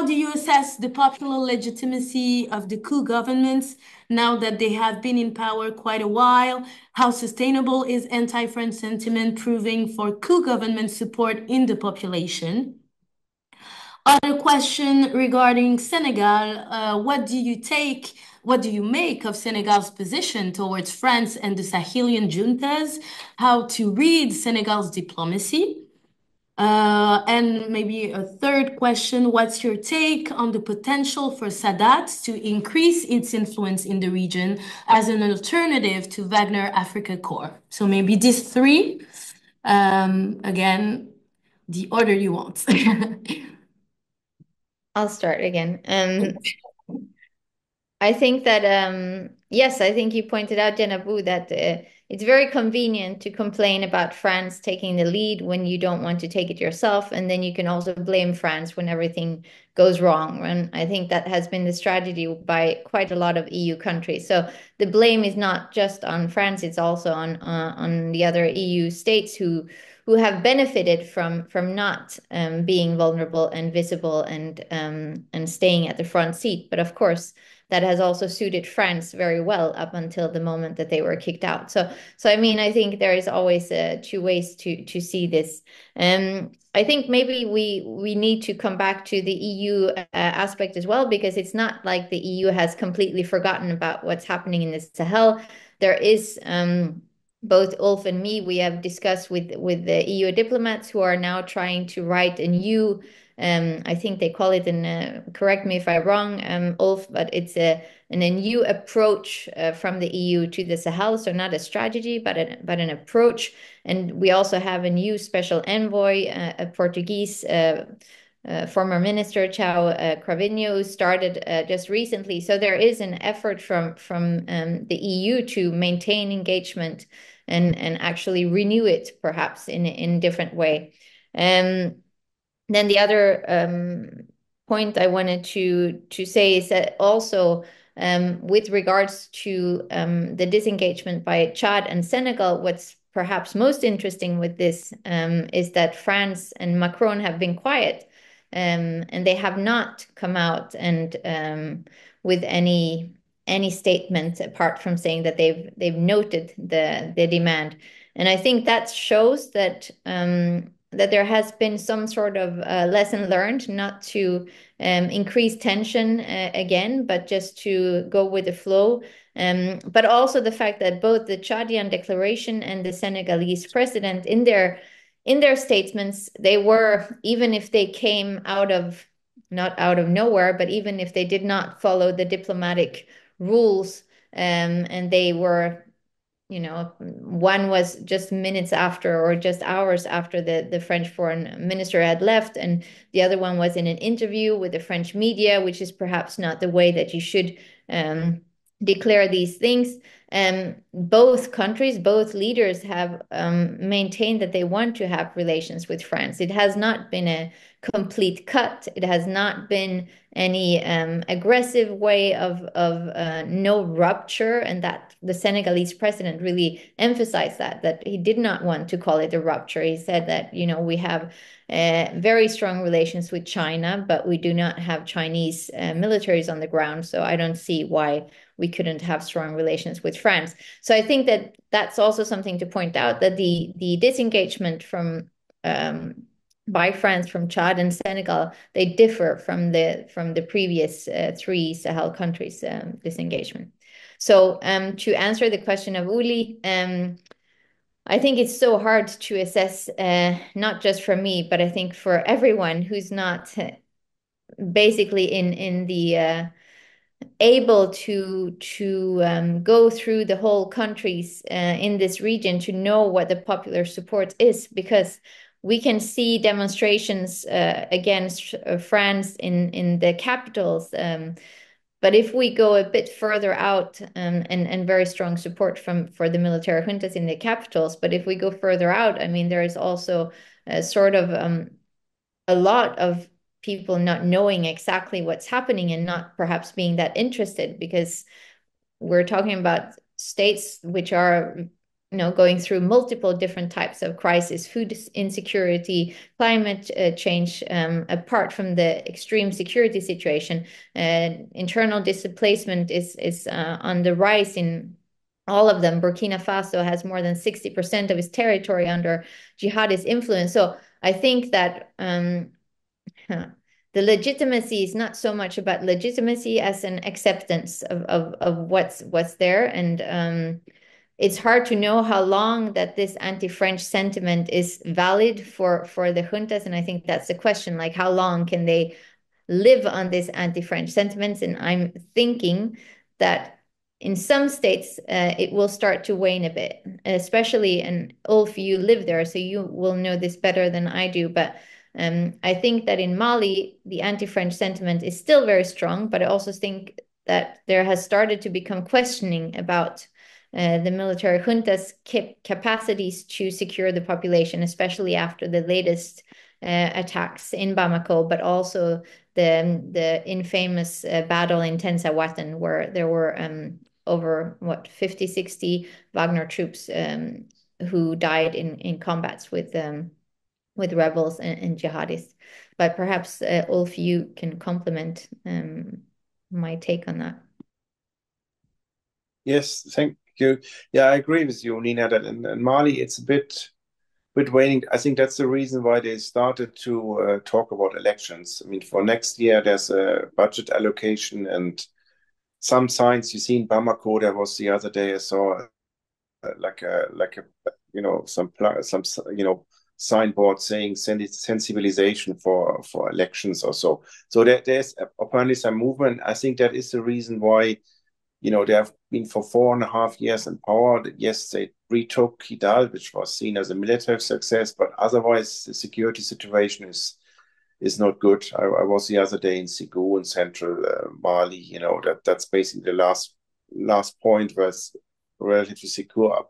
do you assess the popular legitimacy of the coup governments now that they have been in power quite a while? How sustainable is anti-French sentiment proving for coup government support in the population? Other question regarding Senegal, what do you make of Senegal's position towards France and the Sahelian juntas? How to read Senegal's diplomacy? And maybe a third question, what's your take on the potential for Sadat to increase its influence in the region as an alternative to Wagner Africa Corps? So maybe these three, again, the order you want. I'll start again. I think that, yes, I think you pointed out, Djenabou, that it's very convenient to complain about France taking the lead when you don't want to take it yourself. And then you can also blame France when everything goes wrong. And I think that has been the strategy by quite a lot of EU countries. So the blame is not just on France, it's also on the other EU states who have benefited from not being vulnerable and visible and staying at the front seat. But of course, that has also suited France very well up until the moment that they were kicked out. So I mean, I think there is always two ways to see this. I think maybe we need to come back to the EU aspect as well, because it's not like the EU has completely forgotten about what's happening in the Sahel. There is both Ulf and me, we have discussed with the EU diplomats who are now trying to write a new, I think they call it, correct me if I'm wrong, Ulf, but it's a new approach from the EU to the Sahel. So not a strategy, but an approach. And we also have a new special envoy, a Portuguese former minister, Chao Cravinho, started just recently. So there is an effort from the EU to maintain engagement and actually renew it, perhaps in a different way. Then the other point I wanted to say is that also with regards to the disengagement by Chad and Senegal, what's perhaps most interesting with this is that France and Macron have been quiet, and they have not come out and with any statement apart from saying that they've noted the demand. And I think that shows that that there has been some sort of lesson learned, not to increase tension again, but just to go with the flow. But also the fact that both the Chadian declaration and the Senegalese president, in their statements, they were, even if they came not out of nowhere, but even if they did not follow the diplomatic rules, and they were, one was just minutes after or just hours after the French foreign minister had left, and the other one was in an interview with the French media, which is perhaps not the way that you should declare these things. Both countries, both leaders have maintained that they want to have relations with France. It has not been a complete cut. It has not been any aggressive way of no rupture, and that the Senegalese president really emphasized that he did not want to call it a rupture. He said that, you know, we have very strong relations with China, but we do not have Chinese militaries on the ground, so I don't see why we couldn't have strong relations with France. So I think that that's also something to point out, that the disengagement from by France from Chad and Senegal, they differ from the previous three Sahel countries disengagement. So to answer the question of Uli, I think it's so hard to assess, not just for me, but I think for everyone who's not basically in the able to go through the whole countries in this region to know what the popular support is, because we can see demonstrations against France in the capitals. But if we go a bit further out, and very strong support for the military juntas in the capitals, but if we go further out, I mean, there is also a sort of a lot of people not knowing exactly what's happening and not perhaps being that interested, because we're talking about states which are, you know, going through multiple different types of crisis, food insecurity, climate change, apart from the extreme security situation. Internal displacement is on the rise in all of them. Burkina Faso has more than 60% of its territory under jihadist influence. So I think that the legitimacy is not so much about legitimacy as an acceptance of what's there. And it's hard to know how long that this anti-French sentiment is valid for the juntas. And I think that's the question, like, how long can they live on this anti-French sentiments? And I'm thinking that in some states, it will start to wane a bit, especially, and Ulf, you live there, so you will know this better than I do, but I think that in Mali, the anti-French sentiment is still very strong, but I also think that there has started to become questioning about the military junta's capacities to secure the population, especially after the latest attacks in Bamako, but also the infamous battle in Tensawatan, where there were over 50, 60 Wagner troops who died in combats with rebels and jihadists. But perhaps Ulf, you can complement my take on that. Yes, thank you. Yeah, I agree with you, Nina, that in Mali it's a bit waning. I think that's the reason why they started to talk about elections. I mean, for next year there's a budget allocation and some signs. You see in Bamako, there was the other day I saw like a you know, some you know, signboard saying sensibilization for elections or so. So there's apparently some movement. I think that is the reason why, you know, they have been for 4.5 years in power. Yes, they retook Kidal, which was seen as a military success, but otherwise the security situation is not good. I was the other day in Sigou in central Mali. You know, that's basically the last point where it's relatively secure.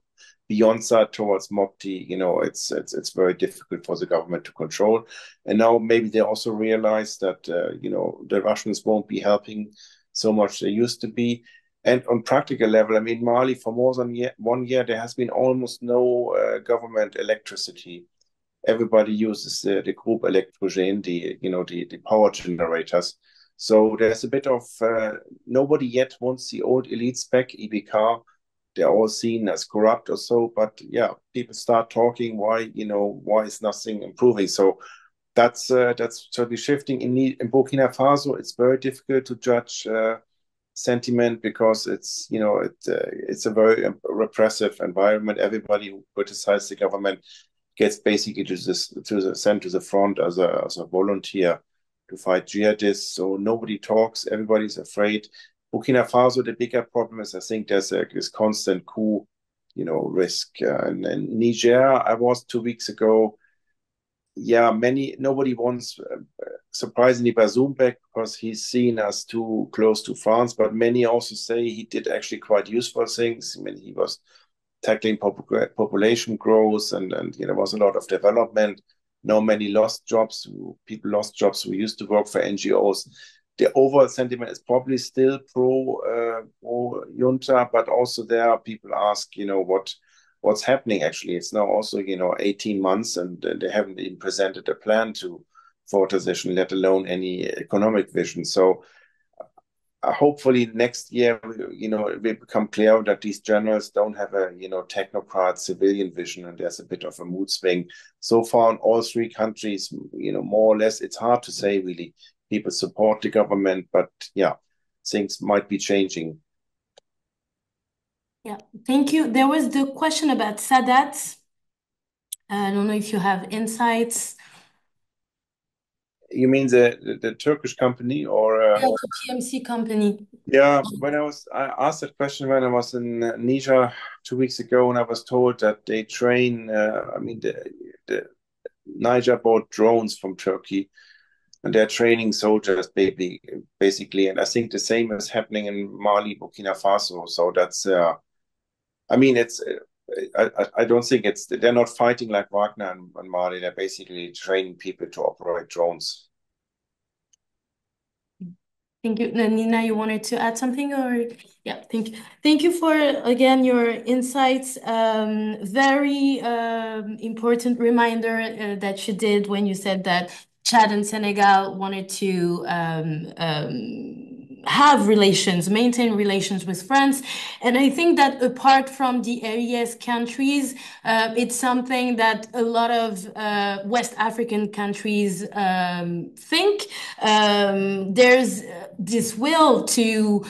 Beyond that, towards Mopti, you know, it's very difficult for the government to control. And now maybe they also realize that you know, the Russians won't be helping so much they used to be. And on practical level, I mean, Mali, for more than 1 year, there has been almost no government electricity. Everybody uses the group électrogène, the power generators. So there's a bit of nobody yet wants the old elites back, EBK. They're all seen as corrupt or so, but yeah, people start talking. Why is nothing improving? So that's certainly shifting. In Burkina Faso, it's very difficult to judge sentiment because it's a very repressive environment. Everybody who criticizes the government gets basically sent to the front as a volunteer to fight jihadists. So nobody talks. Everybody's afraid. Burkina Faso, the bigger problem is, I think, there's this constant coup, risk. And in Niger, I was 2 weeks ago. Yeah, nobody wants, surprisingly, Bazoum back because he's seen as too close to France. But many also say he did actually quite useful things. I mean, he was tackling population growth and there was a lot of development. now many lost jobs. People lost jobs who used to work for NGOs. The overall sentiment is probably still pro junta, but also there are people ask, what's happening actually. It's now also 18 months, and they haven't even presented a plan for transition, let alone any economic vision. So hopefully next year, it will become clear that these generals don't have a, technocrat civilian vision, and there's a bit of a mood swing. So far in all three countries, more or less, it's hard to say really. People support the government, but yeah, things might be changing. Yeah, thank you. There was the question about Sadat. I don't know if you have insights. You mean the Turkish company or the PMC company? Yeah, I asked that question when I was in Niger 2 weeks ago, and I was told that they train. The Niger bought drones from Turkey, and they're training soldiers, basically. And I think the same is happening in Mali, Burkina Faso. So that's, it's. I don't think they're not fighting like Wagner and Mali. They're basically training people to operate drones. Thank you. Nina, you wanted to add something, or yeah, thank you. Thank you for again your insights. Very important reminder that you did when you said that Chad and Senegal wanted to have relations, maintain relations with France. And I think that apart from the AES countries, it's something that a lot of West African countries think. There's this will to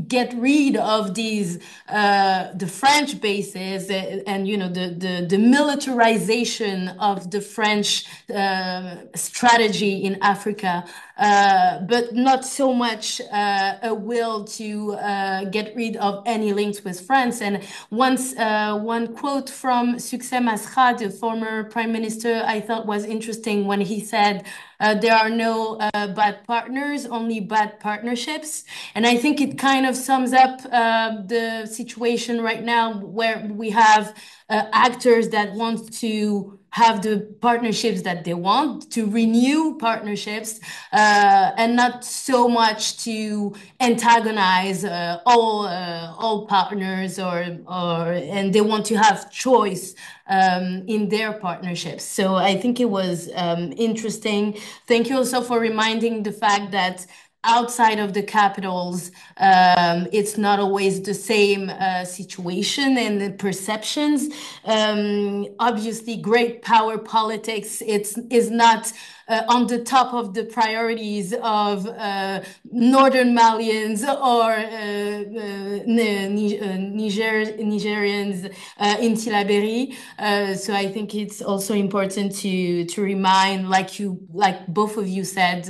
get rid of these the French bases and the militarization of the French strategy in Africa, but not so much a will to get rid of any links with France. And one quote from Succès Masra, the former prime minister, I thought was interesting when he said, there are no bad partners, only bad partnerships. And I think it kind of sums up the situation right now, where we have actors that want to have the partnerships that they want, to renew partnerships, and not so much to antagonize all partners, and they want to have choice in their partnerships. So I think it was interesting. Thank you also for reminding the fact that outside of the capitals, it's not always the same situation and the perceptions. Obviously, great power politics is not on the top of the priorities of Northern Malians or Nigerians in Tillabéri. So I think it's also important to remind, like both of you said,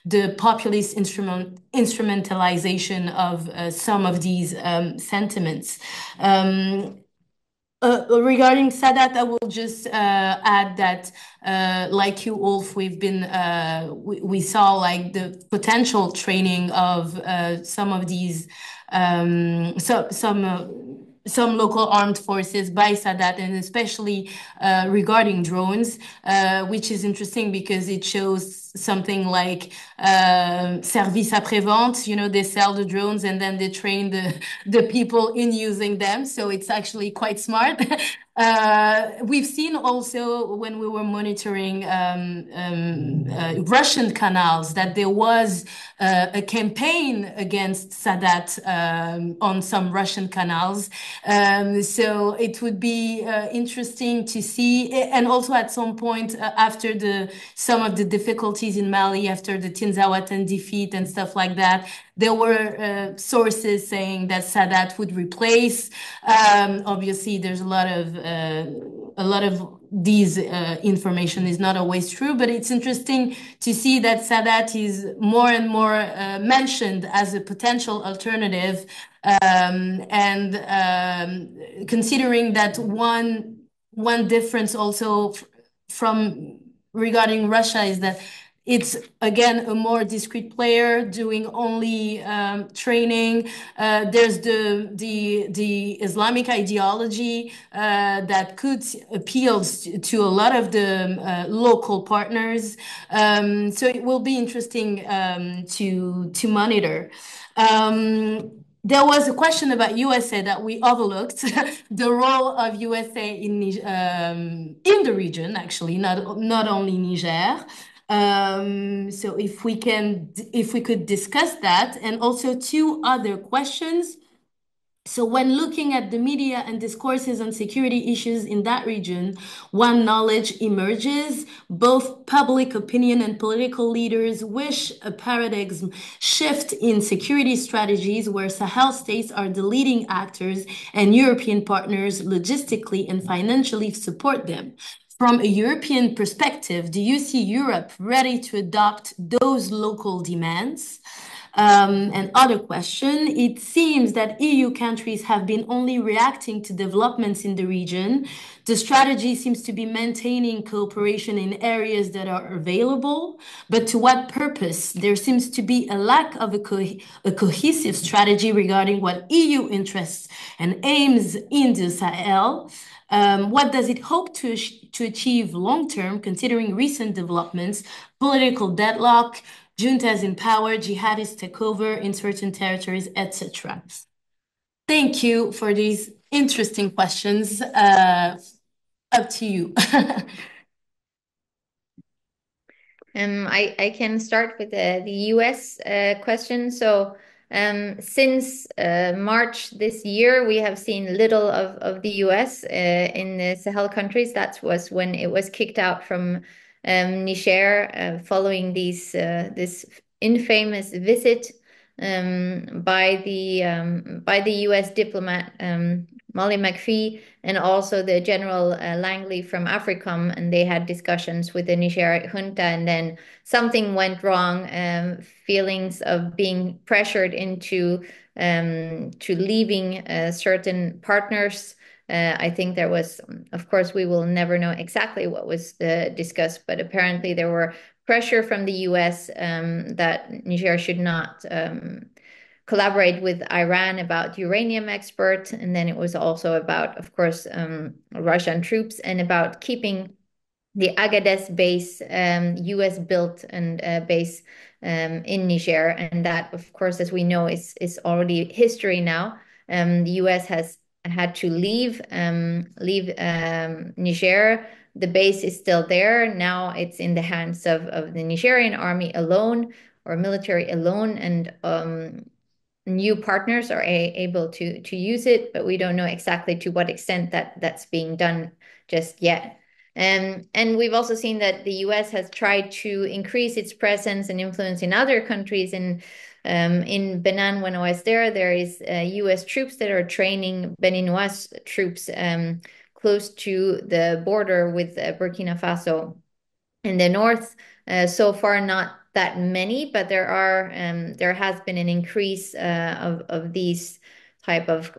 the populist instrumentalization of some of these sentiments. Regarding Sadat, I will just add that, like you, Ulf, we saw like the potential training of some of these some local armed forces by Sadat, and especially regarding drones, which is interesting because it shows something like service après-vente. They sell the drones and then they train the people in using them. So it's actually quite smart. We've seen also when we were monitoring Russian canals that there was a campaign against Sadat on some Russian canals. So it would be interesting to see, and also at some point after some of the difficulties in Mali, after the Tinzawatan defeat and stuff like that, there were sources saying that Sadat would replace. Obviously, there's a lot of these information is not always true, but it's interesting to see that Sadat is more and more mentioned as a potential alternative. And considering that one difference also from regarding Russia is that it's again a more discrete player doing only training. There's the Islamic ideology that could appeal to a lot of the local partners. So it will be interesting to monitor. There was a question about USA that we overlooked, the role of USA in the region, actually, not only Niger. So if we could discuss that, and also two other questions. So when looking at the media and discourses on security issues in that region, one knowledge emerges. Both public opinion and political leaders wish a paradigm shift in security strategies where Sahel states are the leading actors and European partners logistically and financially support them. From a European perspective, do you see Europe ready to adopt those local demands? And other question, it seems that EU countries have been only reacting to developments in the region. The strategy seems to be maintaining cooperation in areas that are available, but to what purpose? There seems to be a lack of a cohesive strategy regarding what EU interests and aims in the Sahel. What does it hope to achieve long term, considering recent developments, political deadlock, juntas in power, jihadists take over in certain territories, etc.? Thank you for these interesting questions. Up to you. I can start with the US question. So since March this year, we have seen little of the US in the Sahel countries. That was when it was kicked out from Niger following this infamous visit by the US diplomat Molly McPhee and also the General Langley from AFRICOM, and they had discussions with the Niger junta, and then something went wrong. Feelings of being pressured into to leaving certain partners. I think there was, of course, we will never know exactly what was discussed, but apparently there were pressure from the US that Niger should not collaborate with Iran about uranium export. And then it was also about, of course, Russian troops and about keeping the Agadez base, US built and base in Niger. And that, of course, as we know, is already history now. The US has had to leave Niger. The base is still there. Now it's in the hands of the Nigerian army alone or military alone. And new partners are able to use it, but we don't know exactly to what extent that's being done just yet. And we've also seen that the US has tried to increase its presence and influence in other countries. And in Benin, when I was there is US troops that are training Beninois troops close to the border with Burkina Faso in the north. So far, not that many, but there has been an increase of these type of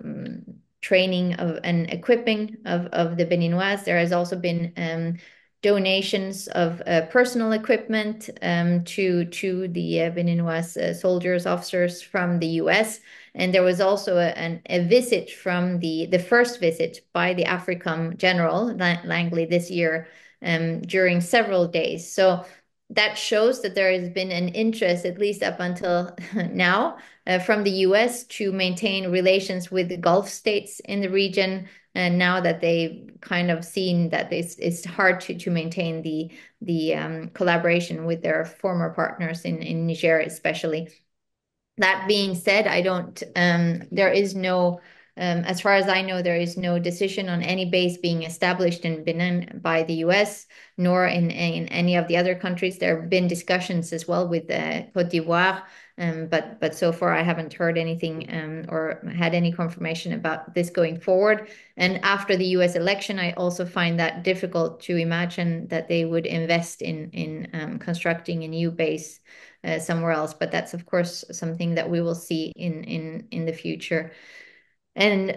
training of and equipping of the Beninois. There has also been donations of personal equipment to the Beninois soldiers, officers from the US. And there was also a visit from the first visit by the AFRICOM General Langley this year during several days. So that shows that there has been an interest, at least up until now, from the US to maintain relations with the Gulf states in the region. And now that they've kind of seen that it's hard to maintain the collaboration with their former partners in Niger, especially. That being said, there is no, as far as I know, there is no decision on any base being established in Benin by the US, nor in any of the other countries. There have been discussions as well with Côte d'Ivoire, but so far I haven't heard anything or had any confirmation about this going forward. And after the US election, I also find that difficult to imagine that they would invest in constructing a new base somewhere else. But that's, of course, something that we will see in the future. And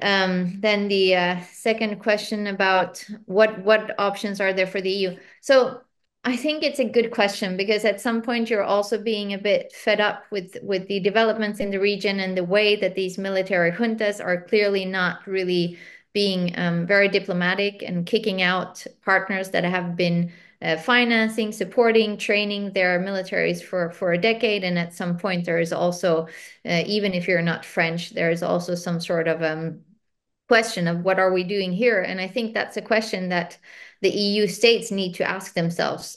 then the second question about what options are there for the EU. So I think it's a good question because at some point you're also being a bit fed up with the developments in the region and the way that these military juntas are clearly not really being very diplomatic and kicking out partners that have been financing, supporting, training their militaries for a decade. And at some point there is also, even if you're not French, there is also some sort of question of what are we doing here? And I think that's a question that the EU states need to ask themselves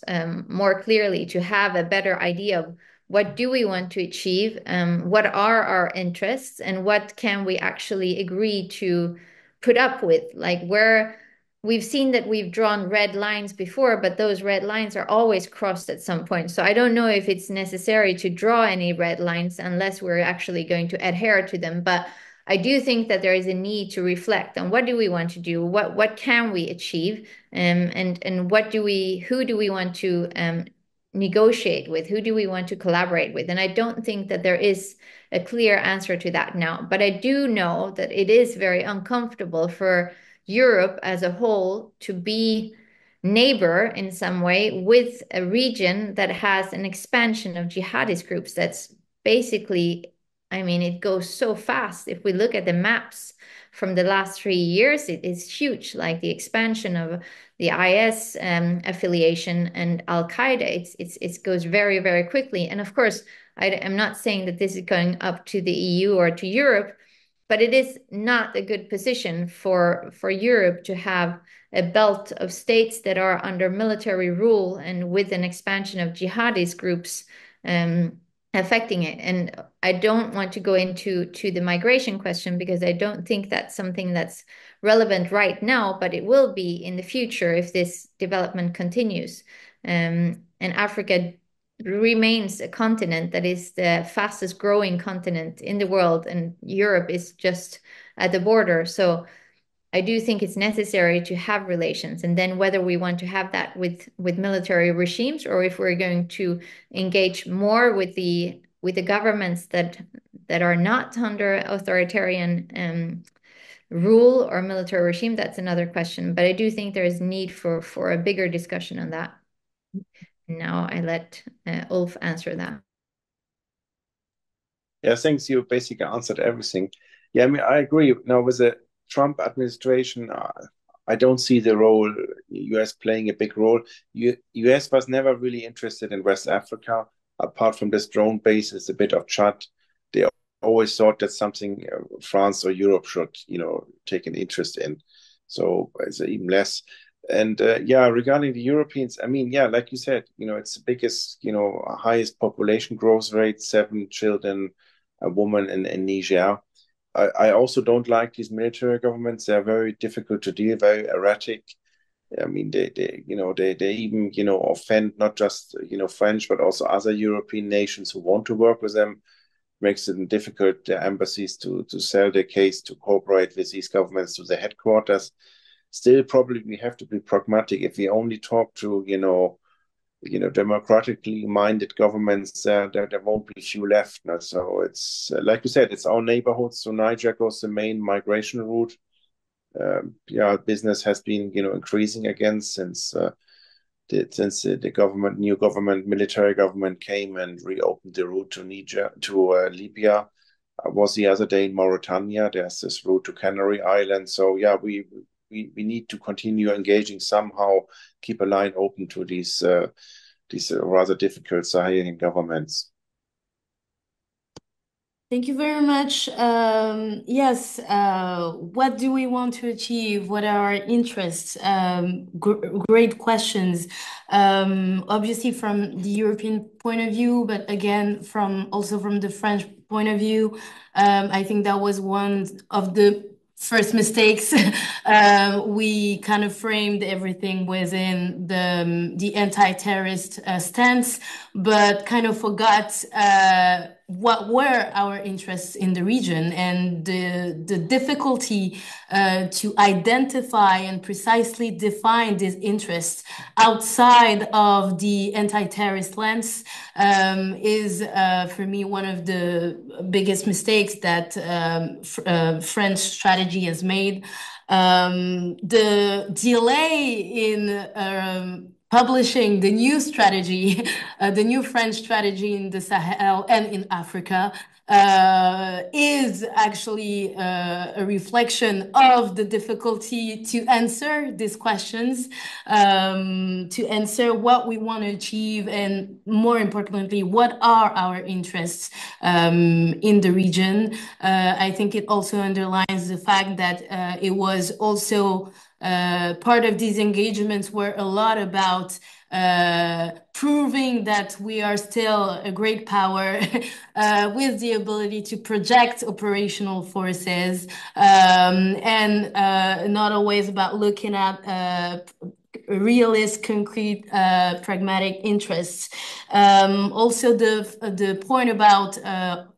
more clearly to have a better idea of what do we want to achieve, what are our interests, and what can we actually agree to put up with? Like where we've seen that we've drawn red lines before, but those red lines are always crossed at some point. So I don't know if it's necessary to draw any red lines unless we're actually going to adhere to them. But I do think that there is a need to reflect on what do we want to do, what can we achieve, and who do we want to negotiate with, who do we want to collaborate with, and I don't think that there is a clear answer to that now. But I do know that it is very uncomfortable for Europe as a whole to be neighbor in some way with a region that has an expansion of jihadist groups that's basically, I mean, it goes so fast. If we look at the maps from the last 3 years, it is huge. Like the expansion of the IS affiliation and Al Qaeda, it goes very, very quickly. And of course, I'm not saying that this is going up to the EU or to Europe, but it is not a good position for Europe to have a belt of states that are under military rule and with an expansion of jihadist groups affecting it. And I don't want to go into the migration question because I don't think that's something that's relevant right now, but it will be in the future if this development continues. And Africa remains a continent that is the fastest growing continent in the world, and Europe is just at the border. So I do think it's necessary to have relations, and then whether we want to have that with military regimes or if we're going to engage more with the governments that are not under authoritarian rule or military regime, that's another question. But I do think there is need for a bigger discussion on that. Now I let Ulf answer that. Yeah, thanks. You basically answered everything. Yeah, I mean, I agree. Now, with the Trump administration, I don't see the role US playing a big role. US was never really interested in West Africa, apart from this drone base. It's a bit of Chad. They always thought that's something France or Europe should, take an interest in. So it's even less. And yeah, regarding the Europeans, I mean, yeah, like you said, it's the biggest, highest population growth rate, 7 children, a woman in Niger. I also don't like these military governments. They're very difficult to deal, very erratic. I mean, they even, offend not just, French, but also other European nations who want to work with them. Makes it difficult, their embassies to sell their case, to cooperate with these governments to the headquarters. Still, probably we have to be pragmatic. If we only talk to, democratically minded governments, there won't be few left. No? So it's like you said, it's our neighborhoods. So Niger goes the main migration route. Yeah, business has been, increasing again since the new government, military government came and reopened the route to Niger, to Libya. I was the other day in Mauritania. There's this route to Canary Islands. So yeah, we need to continue engaging somehow, keep a line open to these rather difficult Sahelian governments. Thank you very much. Yes, what do we want to achieve? What are our interests? Great questions. Obviously from the European point of view, but again, also from the French point of view, I think that was one of the first mistakes. We kind of framed everything within the anti-terrorist stance, but kind of forgot what were our interests in the region and the difficulty to identify and precisely define these interests outside of the anti-terrorist lens is for me one of the biggest mistakes that French strategy has made. The delay in publishing the new strategy, the new French strategy in the Sahel and in Africa, is actually a reflection of the difficulty to answer these questions, to answer what we want to achieve, and more importantly, what are our interests in the region. I think it also underlines the fact that it was also part of these engagements were a lot about proving that we are still a great power with the ability to project operational forces, and not always about looking at realist, concrete, pragmatic interests. Also, the point about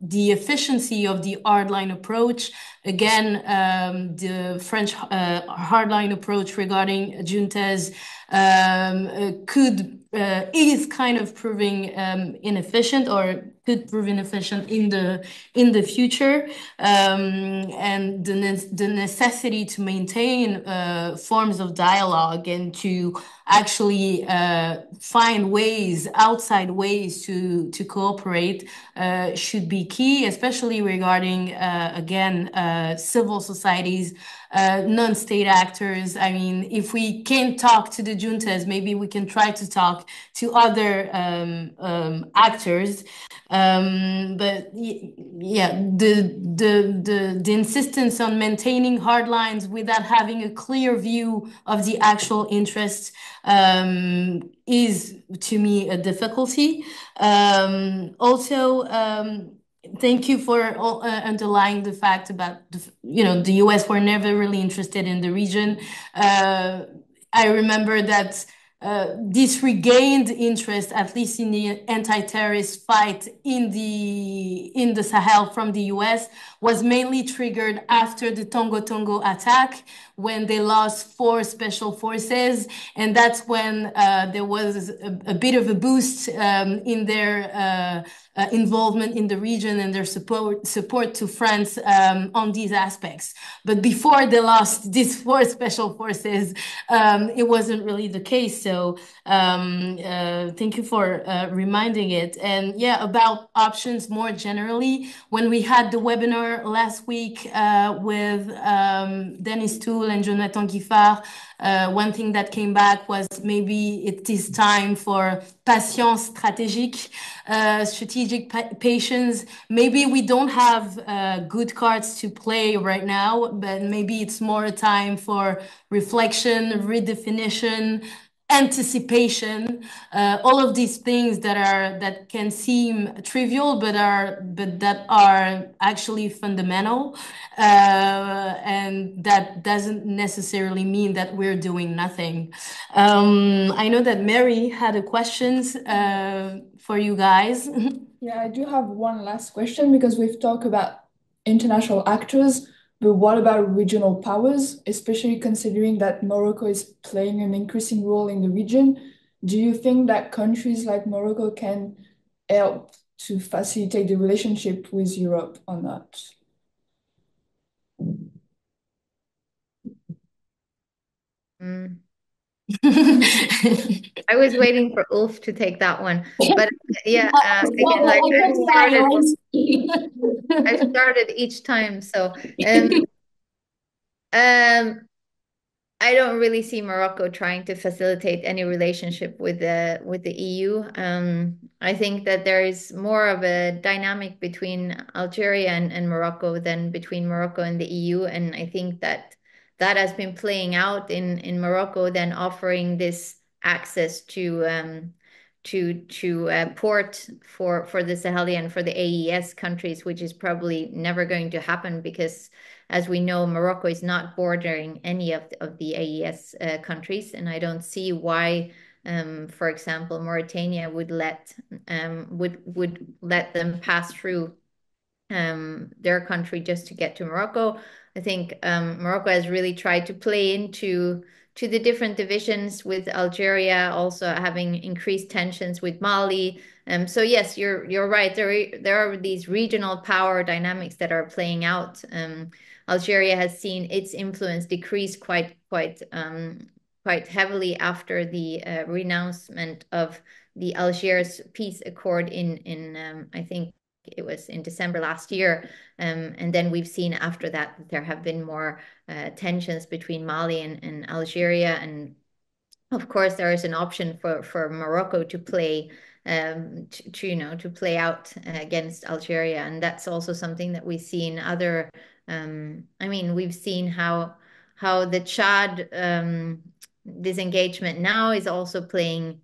the efficiency of the hardline approach. Again, the French hardline approach regarding juntas is kind of proving inefficient, or could prove inefficient in the future, and the necessity to maintain forms of dialogue and to actually find ways, outside ways to cooperate should be key, especially regarding again civil societies, non-state actors. I mean, if we can't talk to the juntas, maybe we can try to talk to other actors. But yeah, the insistence on maintaining hard lines without having a clear view of the actual interests is, to me, a difficulty. Also, thank you for underlying the fact about the US were never really interested in the region. I remember that this regained interest, at least in the anti-terrorist fight in the Sahel from the US, was mainly triggered after the Tongo Tongo attack, when they lost 4 special forces, and that's when there was a bit of a boost in their involvement in the region and their support to France on these aspects. But before they lost these 4 special forces, it wasn't really the case. So thank you for reminding it. And yeah, about options more generally, when we had the webinar last week with Dennis Toole and Jonathan Giffard, one thing that came back was maybe it is time for patience stratégique, strategic patience. Maybe we don't have good cards to play right now, but maybe it's more a time for reflection, redefinition, anticipation, all of these things that can seem trivial, but that are actually fundamental, and that doesn't necessarily mean that we're doing nothing. I know that Mary had a questions for you guys. Yeah, I do have one last question, because we've talked about international actors, but what about regional powers, especially considering that Morocco is playing an increasing role in the region? Do you think that countries like Morocco can help to facilitate the relationship with Europe or not? I was waiting for Ulf to take that one, but yeah, again, like I started each time, so I don't really see Morocco trying to facilitate any relationship with the EU. I think that there is more of a dynamic between Algeria and Morocco than between Morocco and the EU, and I think that has been playing out in Morocco, then offering this access to port for the Saheli and for the AES countries, which is probably never going to happen because, as we know, Morocco is not bordering any of the AES countries, and I don't see why, for example, Mauritania would let them pass through their country just to get to Morocco. I think Morocco has really tried to play into the different divisions, with Algeria also having increased tensions with Mali. So yes, you're right. There are these regional power dynamics that are playing out. Algeria has seen its influence decrease quite quite heavily after the renouncement of the Algiers peace accord in I think it was in December last year. And then we've seen after that there have been more tensions between Mali and Algeria. And of course, there is an option for Morocco to play to play out against Algeria, and that's also something that we see in other. I mean, we've seen how the Chad disengagement now is also playing.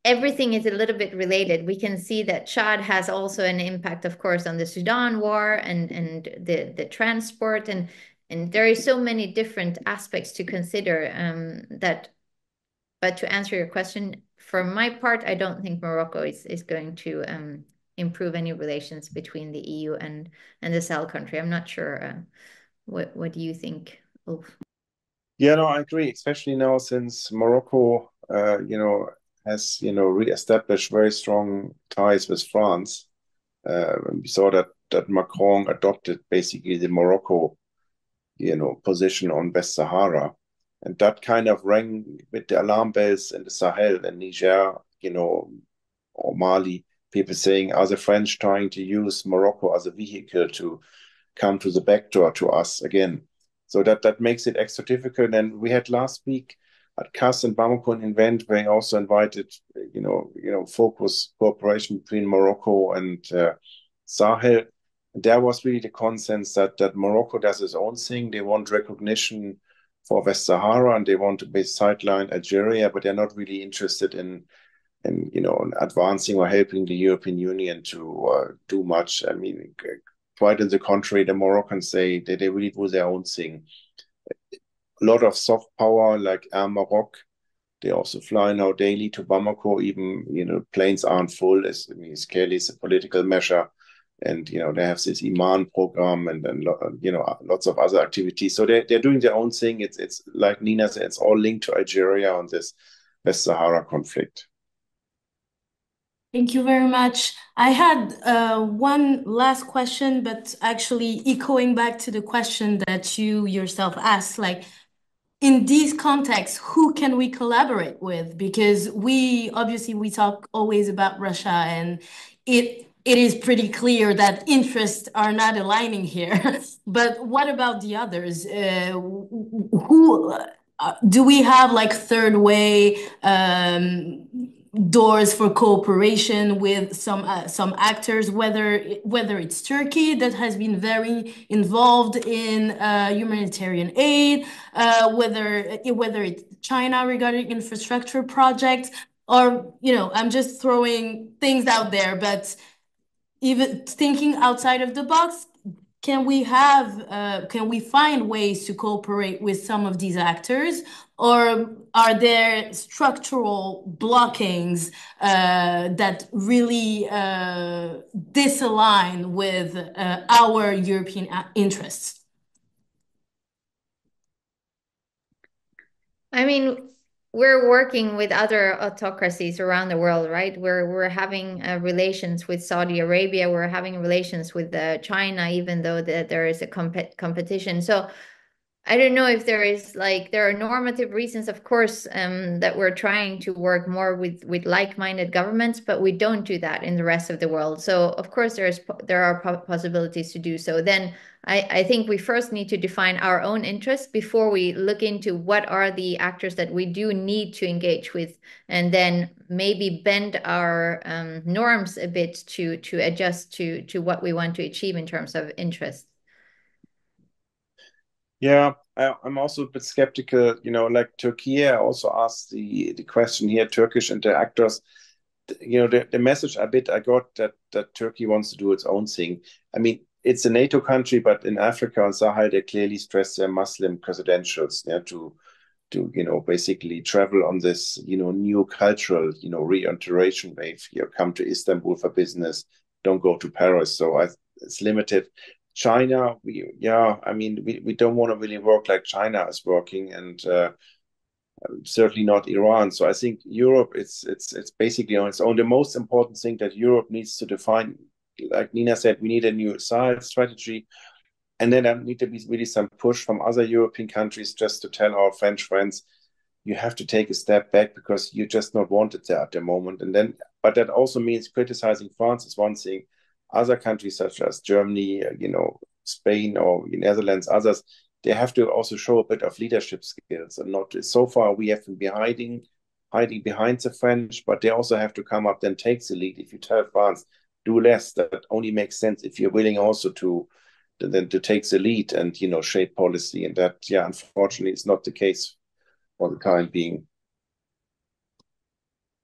Everything is a little bit related. We can see that Chad has also an impact, of course, on the Sudan war and the transport and there are so many different aspects to consider that. But to answer your question, for my part, I don't think Morocco is going to improve any relations between the EU and the Sahel country. I'm not sure. What do you think, Ulf? Yeah, no, I agree, especially now since Morocco, has, re-established very strong ties with France. We saw that Macron adopted basically the Morocco, position on West Sahara. And that kind of rang with the alarm bells in the Sahel and Niger, or Mali, people saying, are the French trying to use Morocco as a vehicle to come to the back door to us again? So that makes it extra difficult. And we had last week at Cisse and Bamako an event where he also invited, focus cooperation between Morocco and Sahel. There was really the consensus that Morocco does its own thing. They want recognition for West Sahara and they want to be sideline Algeria, but they're not really interested in advancing or helping the European Union to do much. I mean, quite in the contrary, the Moroccans say that they really do their own thing. A lot of soft power like Air Maroc. They also fly now daily to Bamako. Even planes aren't full. It's clearly it's a political measure. And they have this Iman program and lots of other activities. So they're doing their own thing. It's like Nina said, it's all linked to Algeria on this West Sahara conflict. Thank you very much. I had one last question, but actually echoing back to the question that you yourself asked, like in these contexts, who can we collaborate with? Because we talk always about Russia and it is pretty clear that interests are not aligning here. But what about the others? Who do we have like third way doors for cooperation with some actors, whether it's Turkey that has been very involved in humanitarian aid, whether it's China regarding infrastructure projects, or I'm just throwing things out there, but even thinking outside of the box, can we find ways to cooperate with some of these actors, or are there structural blockings that really disalign with our European interests? I mean, we're working with other autocracies around the world, right? We're having relations with Saudi Arabia. We're having relations with China, even though there is a competition. So I don't know if there are normative reasons, of course, that we're trying to work more with like-minded governments, but we don't do that in the rest of the world. So of course there are possibilities to do so. Then I think we first need to define our own interests before we look into what are the actors that we do need to engage with, and then maybe bend our norms a bit to adjust to what we want to achieve in terms of interest. Yeah, I'm also a bit skeptical, like Turkey. I also asked the question here, Turkish interactors. The message I got that Turkey wants to do its own thing. I mean, it's a NATO country, but in Africa and Sahel, they clearly stress their Muslim credentials, to basically travel on this, new cultural, reintegration wave. Come to Istanbul for business, don't go to Paris. So it's limited. China, we don't want to really work like China is working, and certainly not Iran. So I think Europe, it's basically on its own. The most important thing that Europe needs to define, like Nina said, we need a new Sahel strategy, and then there need to be really some push from other European countries just to tell our French friends, you have to take a step back because you're just not wanted there at the moment. And then, but that also means criticizing France is one thing. Other countries such as Germany, Spain or Netherlands, others, they have to also show a bit of leadership skills. And not so far we have been hiding behind the French, but they also have to come up and take the lead. If you tell France, do less, that only makes sense if you're willing also to take the lead and shape policy. And that, unfortunately, is not the case for the time being.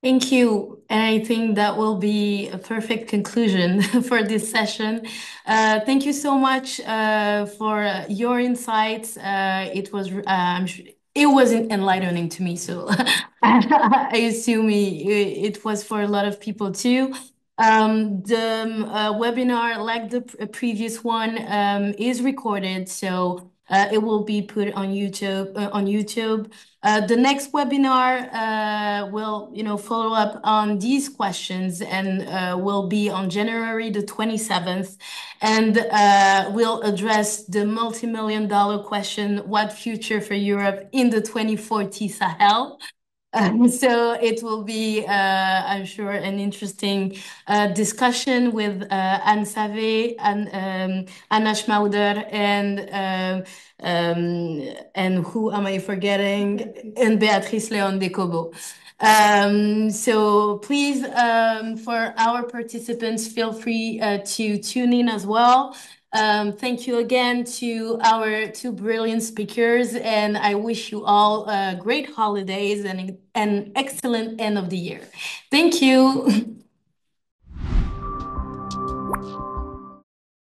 Thank you. And I think that will be a perfect conclusion for this session. Thank you so much for your insights. It was enlightening to me, so I assume it was for a lot of people too. The webinar, like the previous one, is recorded, so it will be put on YouTube. The next webinar will, follow up on these questions and will be on January the 27th, and we'll address the multi-million-dollar question: what future for Europe in the 2040 Sahel? So it will be, I'm sure, an interesting discussion with Anne Savé, Anna Schmauder, and who am I forgetting? And Beatrice Leon de Cobo. So please, for our participants, feel free to tune in as well. Thank you again to our two brilliant speakers, and I wish you all great holidays and an excellent end of the year. Thank you.